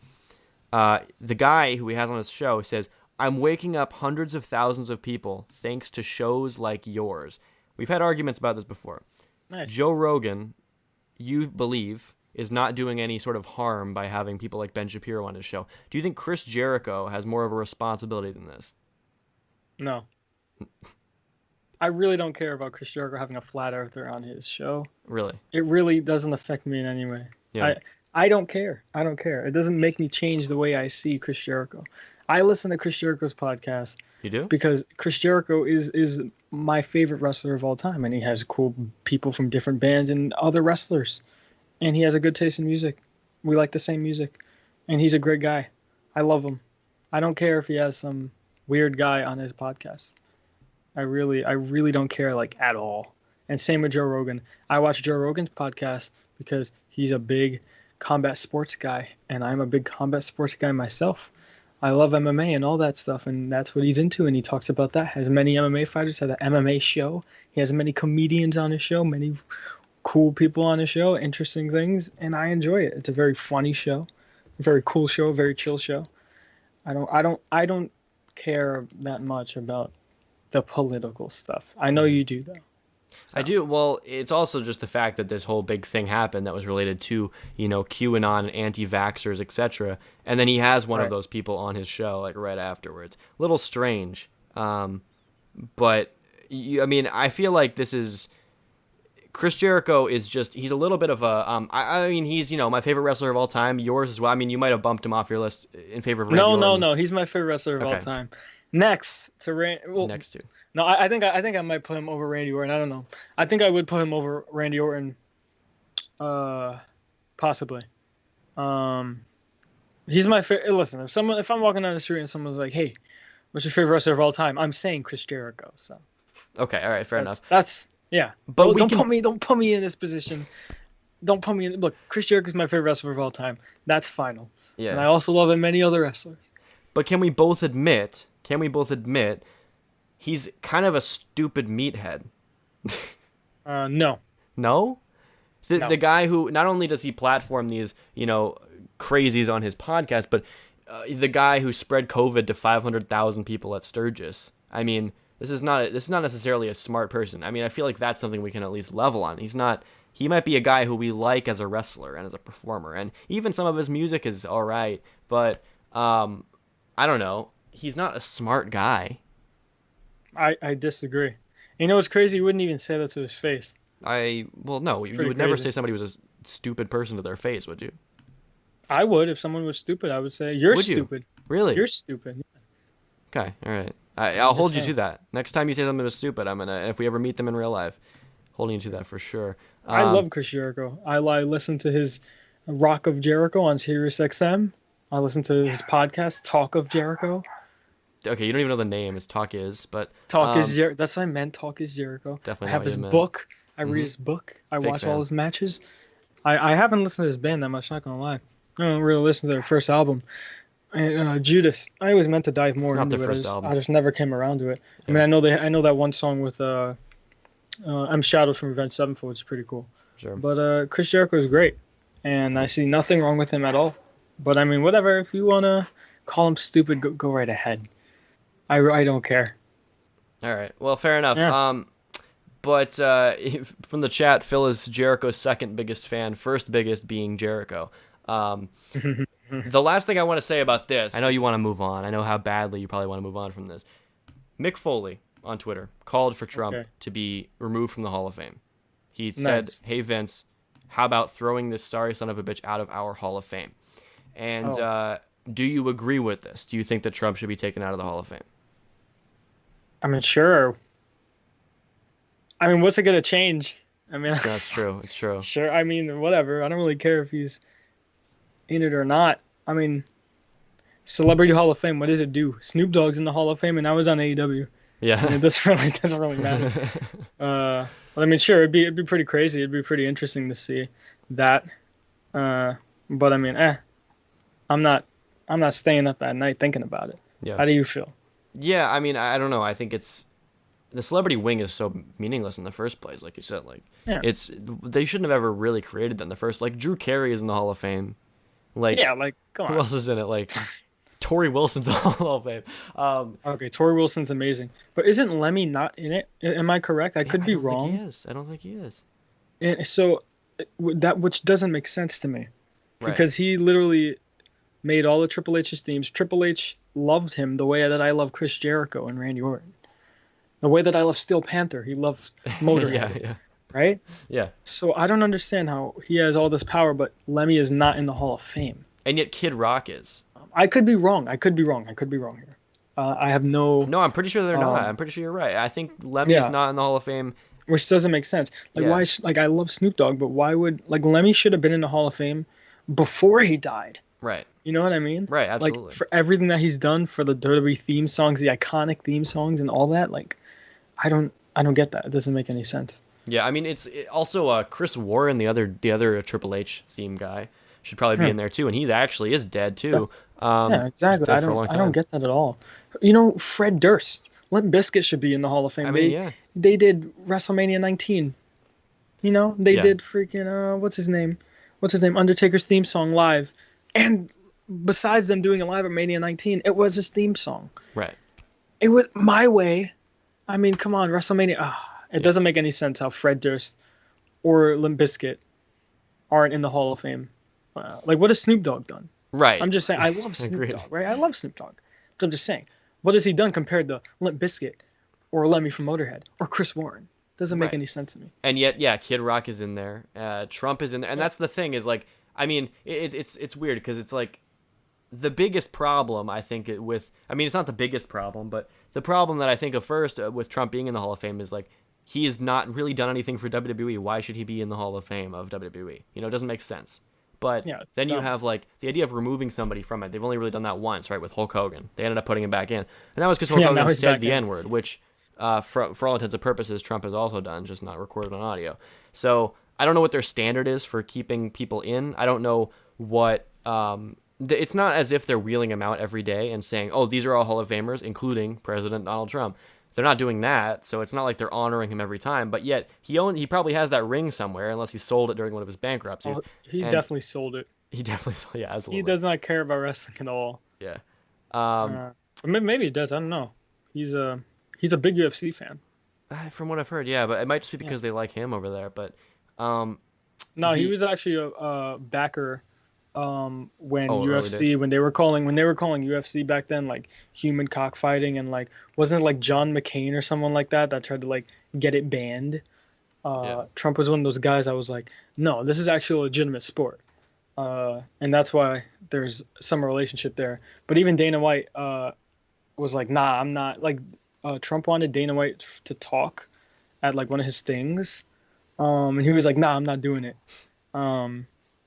The guy who he has on his show says, "I'm waking up hundreds of thousands of people thanks to shows like yours." We've had arguments about this before. Nice. Joe Rogan, you believe, is not doing any sort of harm by having people like Ben Shapiro on his show. Do you think Chris Jericho has more of a responsibility than this? No. I really don't care about Chris Jericho having a flat earther on his show. Really? It really doesn't affect me in any way. Yeah. I don't care. It doesn't make me change the way I see Chris Jericho. I listen to Chris Jericho's podcast. You do? Because Chris Jericho is my favorite wrestler of all time, and he has cool people from different bands and other wrestlers. and he has a good taste in music. We like the same music, and he's a great guy. I love him. I don't care if he has some weird guy on his podcast. I really don't care, like, at all. And same with Joe Rogan. I watch Joe Rogan's podcast because he's a big combat sports guy, and I'm a big combat sports guy myself. I love MMA and all that stuff, and that's what he's into, and he talks about that. Has many MMA fighters, has an MMA show. He has many comedians on his show, many cool people on his show, interesting things, and I enjoy it. It's a very funny show, a very cool show, very chill show. I don't care that much about the political stuff. I know you do, though. I do. Well, it's also just the fact that this whole big thing happened that was related to, QAnon, anti-vaxxers, etc. And then he has one of those people on his show, like, right afterwards. A little strange. But, I feel like this is... Chris Jericho is just... He's a little bit of a... he's, my favorite wrestler of all time. Yours as well. You might have bumped him off your list in favor of Randy Orton. No. He's my favorite wrestler of all time. Next to next to. No, I think I might put him over Randy Orton. I don't know. I think I would put him over Randy Orton. Possibly. He's my favorite. Listen, if I'm walking down the street and someone's like, "Hey, what's your favorite wrestler of all time?" I'm saying Chris Jericho. So. Okay. All right. Fair enough. Yeah. But don't put me in this position. Don't put me in. Look, Chris Jericho is my favorite wrestler of all time. That's final. Yeah. And I also love many other wrestlers. But can we both admit he's kind of a stupid meathead? No. No? No. The guy who, not only does he platform these, crazies on his podcast, but the guy who spread COVID to 500,000 people at Sturgis. This is not necessarily a smart person. I feel like that's something we can at least level on. He might be a guy who we like as a wrestler and as a performer, and even some of his music is all right, but I don't know. He's not a smart guy. I disagree. You know what's crazy? You wouldn't even say that to his face. No. You would never say somebody was a stupid person to their face, would you? I would. If someone was stupid, I would say, "You're stupid." Really? You're stupid. Okay. All right. I'll hold you to that. Next time you say something was stupid, I'm gonna. If we ever meet them in real life, holding you to that for sure. I love Chris Jericho. I listen to his Rock of Jericho on Sirius XM. I listen to his podcast, Talk of Jericho. Okay, you don't even know the name. It's Talk Is, but... Talk is Jericho. That's what I meant, Talk is Jericho. Definitely I have his book. I read his book. I watch all his matches. I haven't listened to his band that much, not going to lie. I don't really listen to their first album. Judas. I always meant to dive more into it. I just never came around to it. Yeah. I know that one song with I'm Shadows from Revenge Sevenfold, which is pretty cool. Sure. But Chris Jericho is great, and I see nothing wrong with him at all. But whatever. If you wanna call him stupid, go right ahead. I don't care. All right. Well, fair enough. Yeah. But from the chat, Phil is Jericho's second biggest fan, first biggest being Jericho. The last thing I want to say about this, I know you want to move on. I know how badly you probably want to move on from this. Mick Foley on Twitter called for Trump to be removed from the Hall of Fame. He said, "Hey Vince, how about throwing this sorry son of a bitch out of our Hall of Fame?" And do you agree with this? Do you think that Trump should be taken out of the Hall of Fame? Sure. What's it going to change? That's true. It's true. Sure. Whatever. I don't really care if he's in it or not. Celebrity Hall of Fame, what does it do? Snoop Dogg's in the Hall of Fame, and I was on AEW. Yeah. It doesn't really matter. But sure, it'd be pretty crazy. It'd be pretty interesting to see that. But I'm not staying up at night thinking about it. Yeah. How do you feel? Yeah, I don't know. I think the celebrity wing is so meaningless in the first place, like you said. They shouldn't have ever really created that in the first. Like Drew Carey is in the Hall of Fame. Come on. Who else is in it? Tori Wilson's in the Hall of Fame. Okay, Tori Wilson's amazing, but isn't Lemmy not in it? Am I correct? I could be wrong. I don't think he is. And so which doesn't make sense to me, right? Because he literally made all of Triple H's themes. Triple H loved him the way that I love Chris Jericho and Randy Orton. The way that I love Steel Panther, he loves Motorhead. yeah. Right? Yeah. So I don't understand how he has all this power, but Lemmy is not in the Hall of Fame. And yet Kid Rock is. I could be wrong. I could be wrong here. I have no... No, I'm pretty sure they're not. I'm pretty sure you're right. I think Lemmy's not in the Hall of Fame. which doesn't make sense. Like Yeah. why? Like I love Snoop Dogg, but why would like Lemmy should have been in the Hall of Fame before he died? Right. You know what I mean? Right. Absolutely. Like for everything that he's done for the WWE theme songs, the iconic theme songs, and all that. Like, I don't get that. It doesn't make any sense. Yeah, I mean, also Chris Warren, the other Triple H theme guy, should probably be in there too, and he actually is dead too. Yeah, exactly. Dead for a long I time. don't get that at all. You know, Fred Durst, Limp Bizkit should be in the Hall of Fame. I mean, yeah. They did WrestleMania 19. You know, they Yeah. did freaking what's his name? Undertaker's theme song live, and besides them doing it live at Mania 19, it was his theme song. Right. It was My Way. I mean, come on, WrestleMania. It doesn't make any sense how Fred Durst or Limp Bizkit aren't in the Hall of Fame. Like, what has Snoop Dogg done? Right. I'm just saying, I love Snoop Agreed. Dogg, right? I love Snoop Dogg. But I'm just saying, what has he done compared to Limp Bizkit or Lemmy from Motorhead or Chris Warren? Doesn't make Right. any sense to me. And yet, yeah, Kid Rock is in there. Trump is in there, and that's the thing is like, I mean, it's weird because it's like the biggest problem I think it's not the biggest problem, but the problem that I think of first with Trump being in the Hall of Fame is like he has not really done anything for WWE. Why should he be in the Hall of Fame of WWE? You know, it doesn't make sense. But Yeah, then you dumb. have like the idea of removing somebody from it. They've only really done that once, right? With Hulk Hogan, they ended up putting him back in, and that was because Hulk Yeah, now Hogan he's said back the in. N-word, which for all intents and purposes, Trump has also done, just not recorded on audio. So I don't know what their standard is for keeping people in. I don't know what. It's not as if they're wheeling him out every day and saying, "Oh, these are all Hall of Famers, including President Donald Trump." They're not doing that, so it's not like they're honoring him every time. But yet he probably has that ring somewhere, unless he sold it during one of his bankruptcies. He And definitely sold it. He definitely sold. Yeah, absolutely. He does not care about wrestling at all. Yeah. Maybe he does. I don't know. He's a big UFC fan. From what I've heard, yeah, but it might just be because they like him over there. But No, he was actually a backer when early UFC days. when they were calling UFC back then like human cockfighting, and like wasn't it like John McCain or someone like that tried to like get it banned. Trump was one of those guys. I was like, no, this is actually a legitimate sport, and that's why there's some relationship there. But even Dana White was like, nah, I'm not. Like Trump wanted Dana White to talk at like one of his things, and he was like, nah, I'm not doing it.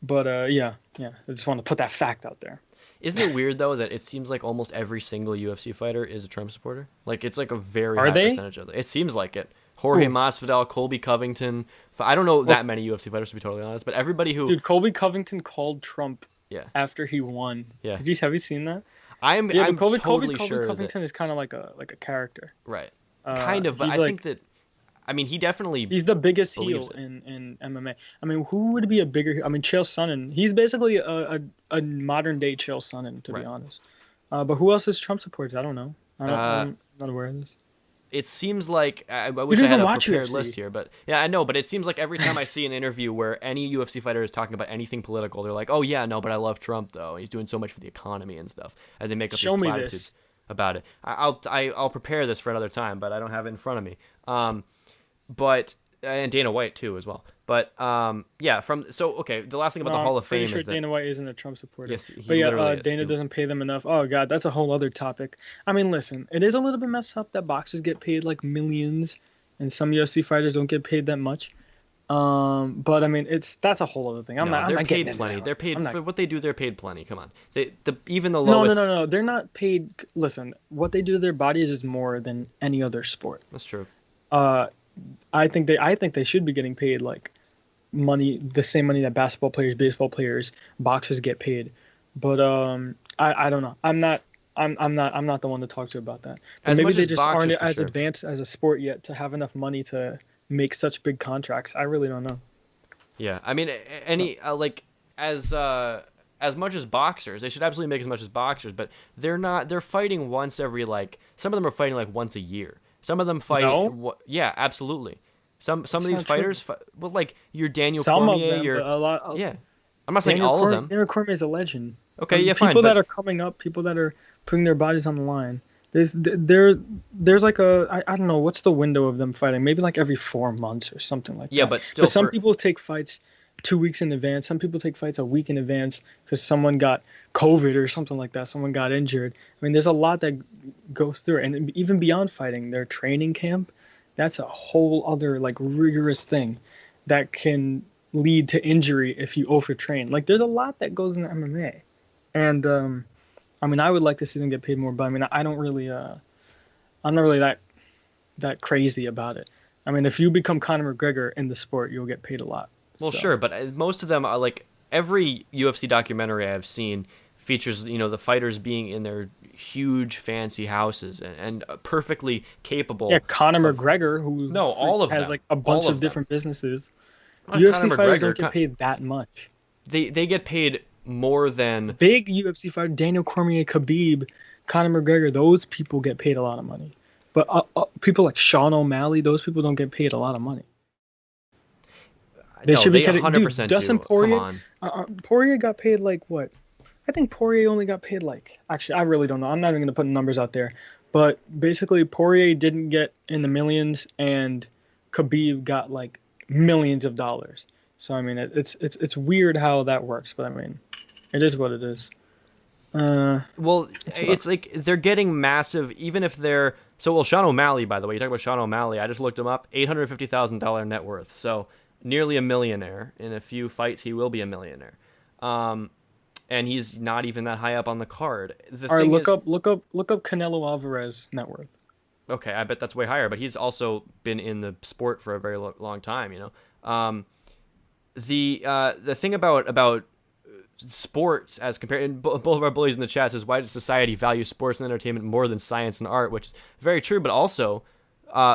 But yeah, I just want to put that fact out there. Isn't it weird though that it seems like almost every single UFC fighter is a Trump supporter? Like it's like a very Are high they? percentage of it. It seems like it. Jorge Who? Masvidal, Colby Covington. I don't know that many UFC fighters to be totally honest, but everybody who Dude, Colby Covington called Trump Yeah. after he won. Yeah. Have you seen that? I'm Yeah, but totally Colby sure Covington is kind of like a character. Right. Kind of, but he's I like- think that he definitely He's the biggest believes heel it. in MMA. I mean, who would be a bigger? I mean, Chael Sonnen. He's basically a modern day Chael Sonnen, to be honest. But who else is Trump supporters? I don't know. I'm not aware of this. It seems like I wish don't I had even a watch prepared UFC. list here, but yeah, I know. But it seems like every time I see an interview where any UFC fighter is talking about anything political, they're like, "Oh yeah, no, but I love Trump though. He's doing so much for the economy and stuff," and they make up Show these me platitudes this. about it. I'll prepare this for another time, but I don't have it in front of me. But and Dana White too as well. But yeah, the last thing about the Hall of Fame pretty sure is that Dana White isn't a Trump supporter. Yes, he but yeah, literally is. Dana doesn't pay them enough. Oh god, that's a whole other topic. I mean, listen, it is a little bit messed up that boxers get paid like millions, and some UFC fighters don't get paid that much. But I mean, that's a whole other thing. they're I'm not paid getting plenty. into that. They're paid I'm not- for what they do. They're paid plenty. Come on, even the No, lowest. no. They're not paid. Listen, what they do to their bodies is more than any other sport. That's true. I think they should be getting paid like money, the same money that basketball players, baseball players, boxers get paid. But I don't know. I'm not the one to talk to about that. But As maybe much they as just boxers, aren't for as sure. advanced as a sport yet to have enough money to make such big contracts. I really don't know. Yeah, I mean, as much as boxers, they should absolutely make as much as boxers, but they're not. They're fighting once every some of them are fighting like once a year. Some of them fight. No? Yeah, absolutely. Some of these not true. fighters, well, like your Daniel Some Cormier, of them, but a lot. yeah. I'm not saying Daniel all of them. Daniel Cormier is a legend. Okay, yeah, fine, People but- that are coming up, people that are putting their bodies on the line. There's like I don't know what's the window of them fighting. Maybe like every 4 months or something like Yeah, that. but still some for- people take fights 2 weeks in advance. Some people take fights a week in advance because someone got COVID or something like that. Someone got injured. I mean, there's a lot that goes through it. And even beyond fighting, their training camp. that's a whole other like rigorous thing that can lead to injury if you overtrain. Like there's a lot that goes into MMA, and I mean I would like to see them get paid more, but I mean I don't really I'm not really that crazy about it. I mean if you become Conor McGregor in the sport, you'll get paid a lot. Well, So, sure, but most of them are like every UFC documentary I've seen features, the fighters being in their huge fancy houses and perfectly capable. yeah, Conor McGregor, who all of has them. like a All bunch of of them. different businesses. Not UFC Conor fighters McGregor, don't get paid that much. They get paid more than Big UFC fighter, Daniel Cormier, Khabib, Conor McGregor, those people get paid a lot of money. But people like Sean O'Malley, those people don't get paid a lot of money. They No, should they be getting. 100% Dude, do. Dustin Come Poirier. on. Poirier got paid like what? I think Poirier only got paid like. Actually, I really don't know. I'm not even gonna put numbers out there. But basically, Poirier didn't get in the millions, and Khabib got like millions of dollars. So I mean, it's weird how that works, but I mean, it is what it is. Well, it's like they're getting massive, even if they're Sean O'Malley, by the way, you talk about Sean O'Malley. I just looked him up, $850,000 net worth, so nearly a millionaire. In a few fights, he will be a millionaire, and he's not even that high up on the card. All right, look up Canelo Alvarez net worth. Okay, I bet that's way higher, but he's also been in the sport for a very long time. The thing about sports as compared, and both of our bullies in the chat says, why does society value sports and entertainment more than science and art? Which is very true, but also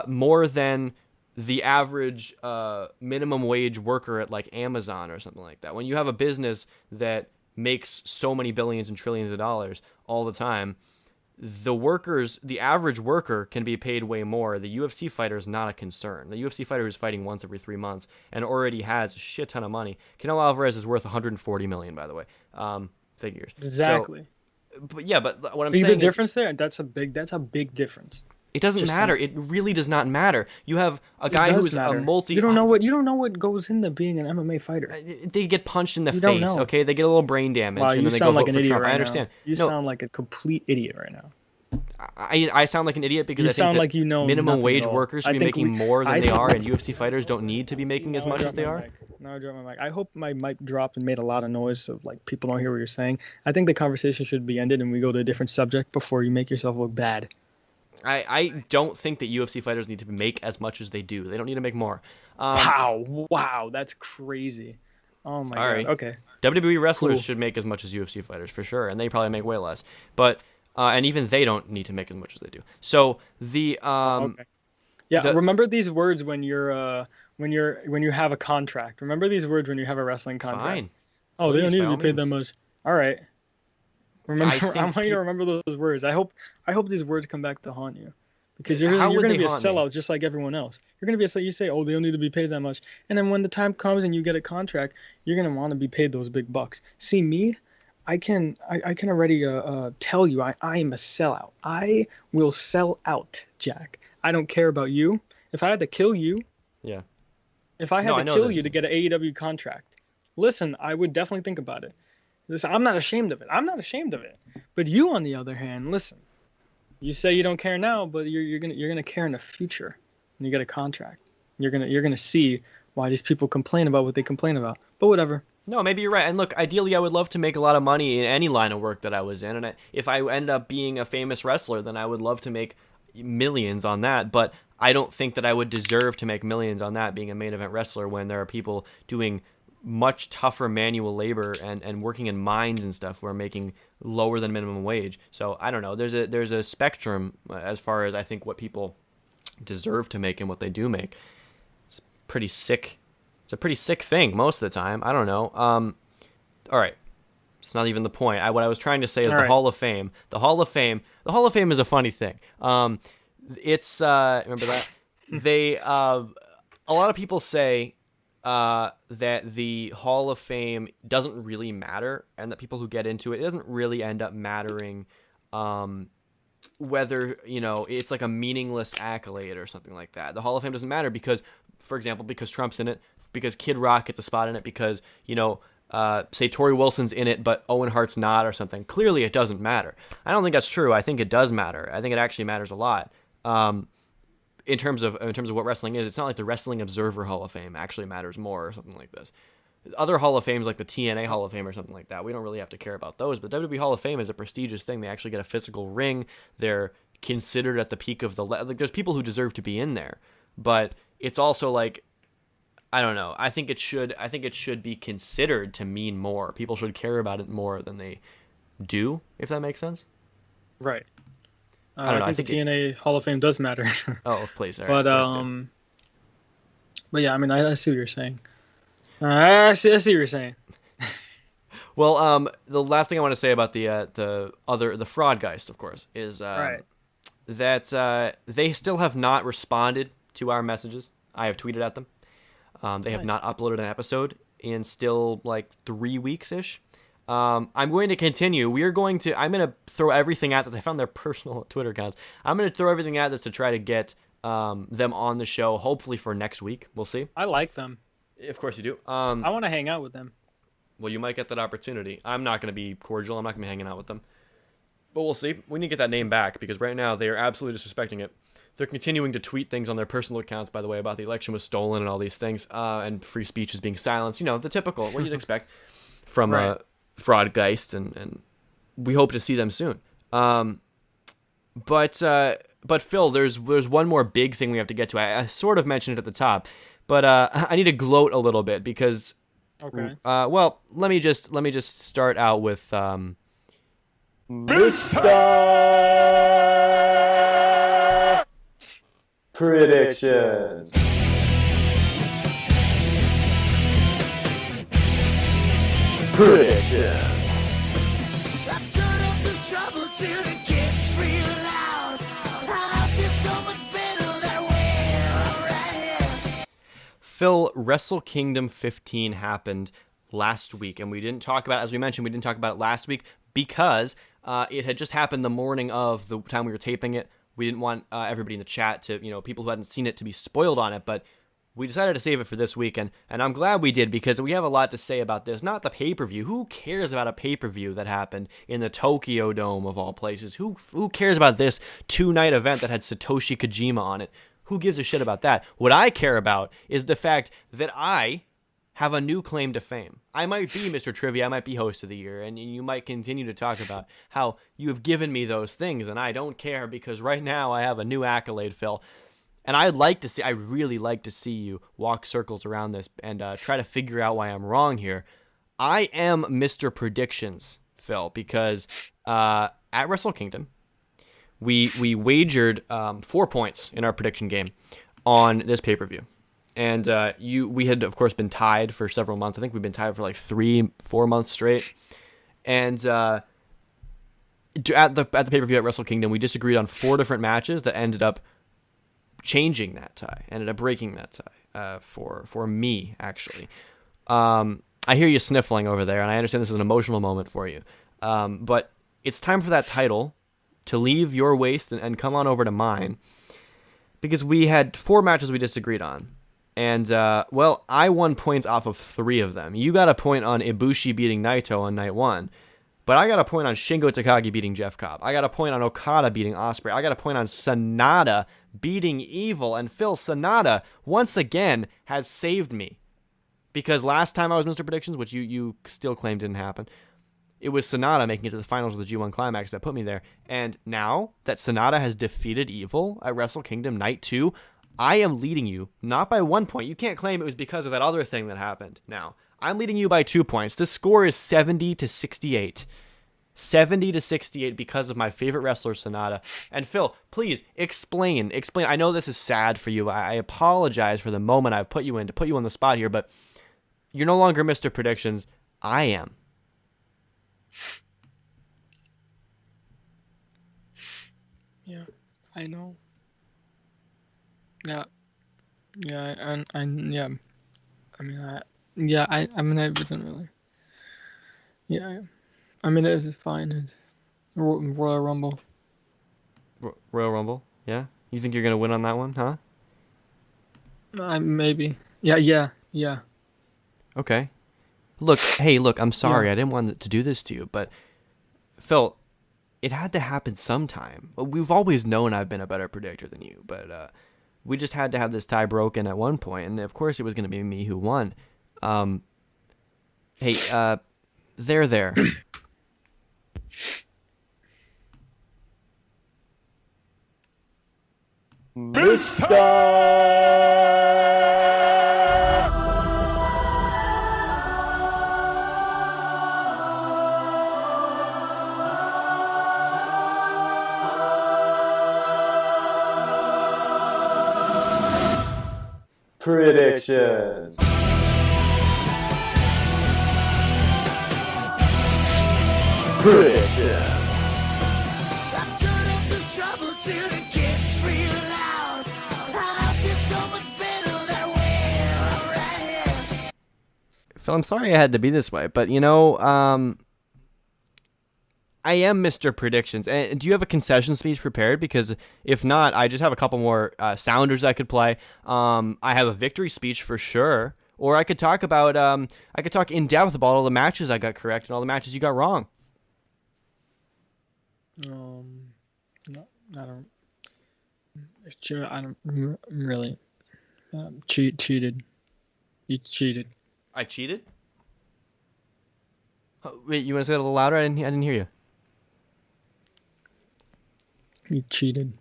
more than the average minimum wage worker at like Amazon or something like that. When you have a business that makes so many billions and trillions of dollars all the time, the average worker can be paid way more. The UFC fighter is not a concern. The UFC fighter who's fighting once every 3 months and already has a shit ton of money. Canelo Alvarez is worth $140 million, by the way. Figures. Exactly. So, but what I'm See saying the difference there? That's a big difference. It doesn't matter. It really does not matter. You have a guy who's a multi. You don't know what goes into being an MMA fighter. They get punched in the You don't face. know. Okay, they get a little brain damage, Wow, and you then they go sound like vote an for idiot Trump. right I understand. now. You sound like a complete idiot right now. I sound like an idiot because You I think sound that like you know minimum nothing wage at all. workers I should be think making more than I they think- are, and UFC fighters don't need to be making as much as they are. Now I dropped my mic. I hope my mic dropped and made a lot of noise so like people don't hear what you're saying. I think the conversation should be ended and we go to a different subject before you make yourself look bad. I don't think that UFC fighters need to make as much as they do. They don't need to make more. Wow, that's crazy. Oh my Sorry. god. Okay. WWE wrestlers Cool. should make as much as UFC fighters for sure, and they probably make way less. But and even they don't need to make as much as they do. So the Okay. Yeah, remember these words when you have a contract. Remember these words when you have a wrestling contract. Fine. Oh, they don't Please, need by to all be paid that means. much. All right. Remember, I think want you to remember those words. I hope these words come back to haunt you, because How you're would going to they be a haunt me? sellout just like everyone else. You're going to be you say, oh, they don't need to be paid that much, and then when the time comes and you get a contract, you're going to want to be paid those big bucks. See me, I can already tell you I am a sellout. I will sell out, Jack. I don't care about you. If I had to kill you, Yeah. if I had No, I to know kill this. you to get an AEW contract, listen, I would definitely think about it. Listen, I'm not ashamed of it. But you, on the other hand, listen. You say you don't care now, but you're gonna care in the future. When you get a contract, you're gonna see why these people complain about what they complain about. But whatever. No, maybe you're right. And look, ideally, I would love to make a lot of money in any line of work that I was in. And if I end up being a famous wrestler, then I would love to make millions on that. But I don't think that I would deserve to make millions on that being a main event wrestler when there are people doing much tougher manual labor and working in mines and stuff who are making lower than minimum wage. So I don't know. There's a spectrum as far as I think what people deserve to make and what they do make. It's pretty sick. It's a pretty sick thing most of the time. I don't know. All right. It's not even the point. What I was trying to say is All the right. Hall of Fame. The Hall of Fame is a funny thing. It's remember that they a lot of people say that the Hall of Fame doesn't really matter, and that people who get into it doesn't really end up mattering. Whether it's like a meaningless accolade or something like that. The Hall of Fame doesn't matter because, for example, because Trump's in it, because Kid Rock gets a spot in it, because say Tori Wilson's in it, but Owen Hart's not or something. Clearly, it doesn't matter. I don't think that's true. I think it does matter. I think it actually matters a lot. in terms of what wrestling is, it's not like the Wrestling Observer Hall of Fame actually matters more or something like this. Other Hall of Fames like the TNA Hall of Fame or something like that, we don't really have to care about those. But WWE Hall of Fame is a prestigious thing. They actually get a physical ring. They're considered at the peak of the like. There's people who deserve to be in there, but it's also like, I don't know. I think it should be considered to mean more. People should care about it more than they do, if that makes sense. Right. I don't know. I think the TNA Hall of Fame does matter. Oh, please. All But right, but yeah, I mean, I see what you're saying. I see what you're saying. Well, the last thing I want to say about the FraudGeist, of course, is that they still have not responded to our messages. I have tweeted at them. They have not uploaded an episode in still like 3 weeks ish. I'm going to continue. I'm going to throw everything at this. I found their personal Twitter accounts. I'm going to throw everything at this to try to get them on the show, hopefully for next week. We'll see. I like them. Of course you do. I want to hang out with them. Well, you might get that opportunity. I'm not going to be cordial. I'm not going to be hanging out with them. But we'll see. We need to get that name back because right now they are absolutely disrespecting it. They're continuing to tweet things on their personal accounts, by the way, about the election was stolen and all these things, and free speech is being silenced. You know, the typical, what you'd expect from FraudGeist, and we hope to see them soon. But Phil, there's one more big thing we have to get to. I sort of mentioned it at the top, but I need to gloat a little bit because. Okay. Well, let me just start out with Mr. Predictions. Predictions. I turn up the trouble till it gets real loud. I feel so much better that way right here. Phil, Wrestle Kingdom 15 happened last week, and we didn't talk about it, as we mentioned, we didn't talk about it last week because it had just happened the morning of the time we were taping it. We didn't want everybody in the chat to, people who hadn't seen it to be spoiled on it, but we decided to save it for this weekend, and I'm glad we did because we have a lot to say about this. Not the pay-per-view. Who cares about a pay-per-view that happened in the Tokyo Dome of all places? Who cares about this 2-night event that had Satoshi Kojima on it? Who gives a shit about that? What I care about is the fact that I have a new claim to fame. I might be Mr. Trivia, I might be host of the year, and you might continue to talk about how you have given me those things, and I don't care because right now I have a new accolade, Phil. And I really like to see you walk circles around this and try to figure out why I'm wrong here. I am Mr. Predictions, Phil, because at Wrestle Kingdom, we wagered 4 points in our prediction game on this pay-per-view. And we had, of course, been tied for several months. I think we've been tied for like 3-4 months straight. And at the pay-per-view at Wrestle Kingdom, we disagreed on 4 different matches that ended up changing that tie, ended up breaking that tie for me, actually. I hear you sniffling over there, and I understand this is an emotional moment for you. But it's time for that title to leave your waist and come on over to mine, because we had 4 matches we disagreed on. And, I won points off of 3 of them. You got a point on Ibushi beating Naito on night 1. But I got a point on Shingo Takagi beating Jeff Cobb. I got a point on Okada beating Ospreay. I got a point on Sonata beating Evil. And Phil, Sonata, once again, has saved me. Because last time I was Mr. Predictions, which you still claim didn't happen, it was Sonata making it to the finals of the G1 Climax that put me there. And now that Sonata has defeated Evil at Wrestle Kingdom Night 2, I am leading you, not by 1 point. You can't claim it was because of that other thing that happened now. I'm leading you by 2 points. The score is 70-68. 70-68 because of my favorite wrestler, Sonata. And Phil, please explain. I know this is sad for you. I apologize for the moment I've put you in to put you on the spot here, but you're no longer Mr. Predictions. I am. Yeah, I know. Yeah, I mean, it wasn't really. Yeah, I mean, it was fine. It's Royal Rumble. Royal Rumble? Yeah? You think you're going to win on that one, huh? Maybe. Yeah. Okay. Look, I'm sorry. Yeah. I didn't want to do this to you, but Phil, it had to happen sometime. We've always known I've been a better predictor than you, but We just had to have this tie broken at one point, and of course it was going to be me who won. Hey, there. Predictions. Predictions. I turn up the trouble till it gets real loud. I feel so much better that way right here. Phil, I'm sorry I had to be this way, but I am Mr. Predictions. And do you have a concession speech prepared? Because if not, I just have a couple more sounders I could play. I have a victory speech for sure. Or I could talk about, I could talk in depth about all the matches I got correct and all the matches you got wrong. No, I don't really cheated. You cheated. I cheated? Oh, wait, you want to say that a little louder? I didn't hear you. You cheated.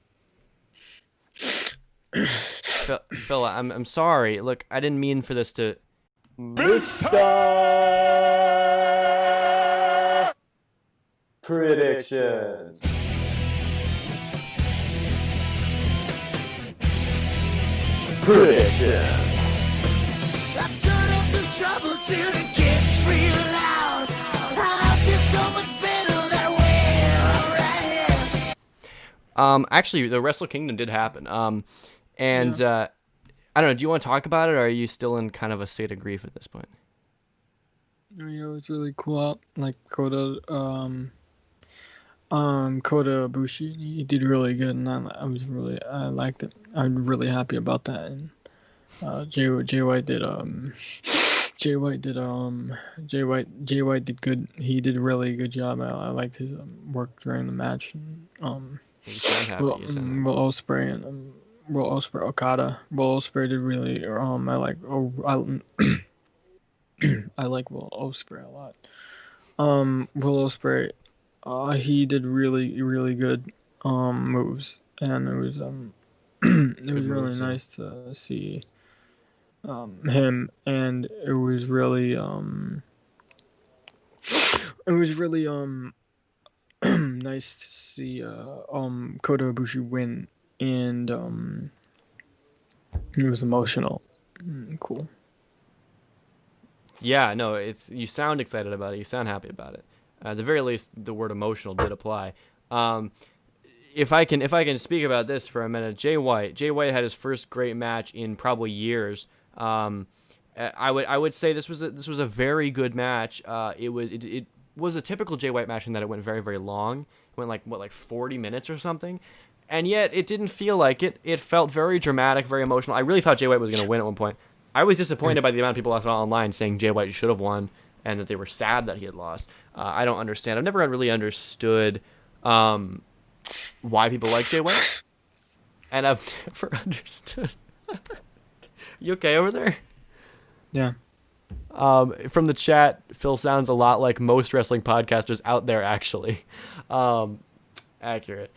Phil, I'm sorry. Look, I didn't mean for this to. Mr. Predictions. Predictions. I turn up the trouble till it gets real loud. I feel so much better that way right here. Actually, the Wrestle Kingdom did happen. I don't know. Do you want to talk about it, or are you still in kind of a state of grief at this point? Yeah, it was really cool. Like Kota Ibushi, he did really good, and I liked it. I'm really happy about that. And Jay White did good. He did a really good job. I liked his work during the match. You sound happy. Will Ospreay and Will Ospreay Okada. Will Ospreay did really. I like Will Ospreay a lot. Will Ospreay, he did really good moves, and it was it was really nice to see him, and it was really nice to see Kota Ibushi win, and it was emotional. Cool. Yeah, no, you sound excited about it. You sound happy about it. At the very least, the word emotional did apply. If I can speak about this for a minute, Jay White had his first great match in probably years. I would say this was a very good match. It was a typical Jay White match in that it went very, very long. It went like 40 minutes or something. And yet it didn't feel like it. It felt very dramatic, very emotional. I really thought Jay White was going to win at one point. I was disappointed by the amount of people I saw online saying Jay White should have won and that they were sad that he had lost. I don't understand. I've never really understood why people like Jay White. And I've never understood. You okay over there? Yeah. From the chat, Phil sounds a lot like most wrestling podcasters out there, actually. Accurate.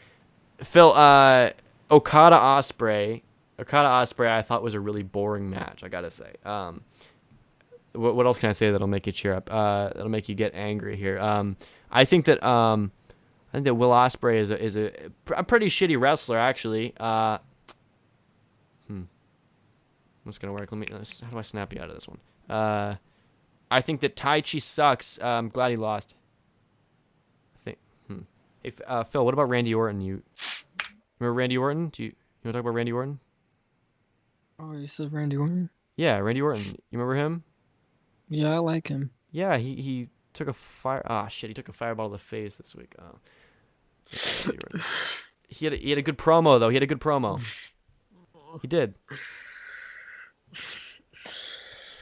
Phil, Okada Ospreay, I thought was a really boring match, I gotta say. What else can I say that'll make you cheer up? That'll make you get angry here. I think that Will Ospreay is a pretty shitty wrestler, actually. What's gonna work? How do I snap you out of this one? I think that Taichi sucks. I'm glad he lost. I think. Hey, Phil, what about Randy Orton? You remember Randy Orton? You want to talk about Randy Orton? Oh, you said Randy Orton? Yeah, Randy Orton. You remember him? Yeah, I like him. Yeah, he took a fire. He took a fireball to the face this week. He had a good promo though. He did.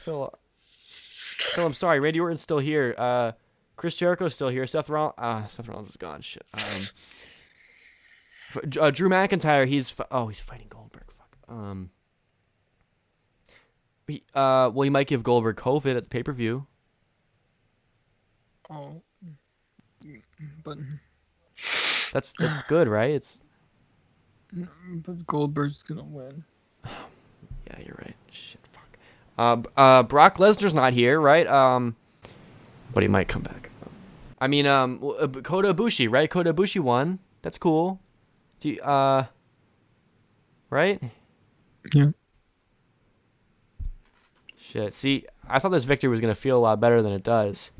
Phil, I'm sorry. Randy Orton's still here. Chris Jericho's still here. Seth Rollins is gone. Shit. Drew McIntyre. He's fighting Goldberg. Fuck. Well, he might give Goldberg COVID at the pay-per-view. Oh, but That's good, right? but Goldberg's gonna win. Yeah, you're right. Shit, fuck. Brock Lesnar's not here, right? But he might come back. I mean, Kota Ibushi, right? Kota Ibushi won. That's cool. Right? Yeah. Shit. See, I thought this victory was gonna feel a lot better than it does,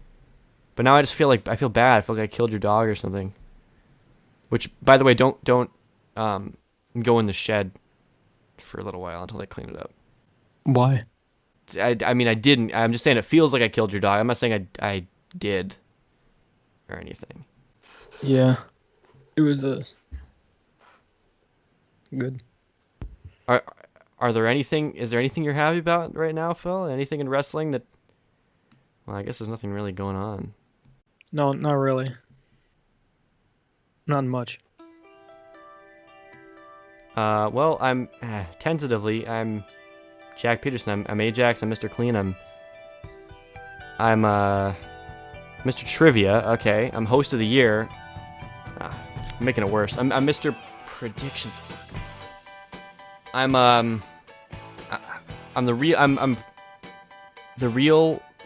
but now I just feel like I feel bad. I feel like I killed your dog or something. Which, by the way, don't go in the shed for a little while until they clean it up. Why? I mean, I didn't. I'm just saying it feels like I killed your dog. I'm not saying I did or anything. Yeah, it was good. Is there anything you're happy about right now, Phil? Anything in wrestling that? Well, I guess there's nothing really going on. No, not really. Not much. Well, I'm tentatively. I'm Jack Peterson. I'm Ajax. I'm Mr. Clean. I'm Mr. Trivia. Okay, I'm host of the year. I'm making it worse. I'm Mr. Predictions. I'm the real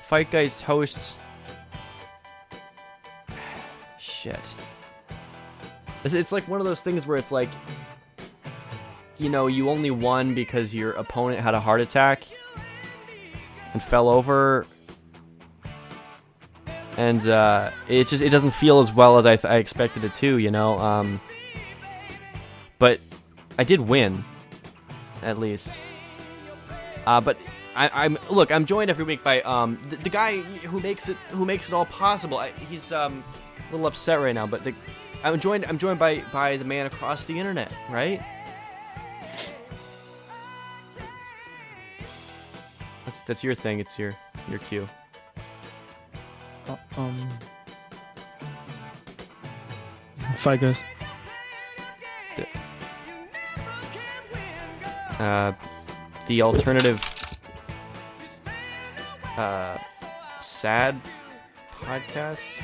FightGeist host. Shit. It's like one of those things where it's like, you know, you only won because your opponent had a heart attack and fell over, and it doesn't feel as well as I expected it to, you know. But I did win, at least. But I'm joined every week by the guy who makes it all possible. He's a little upset right now, but I'm joined by the man across the internet, right? That's your thing. It's your cue. FightGeist. The alternative sad podcast.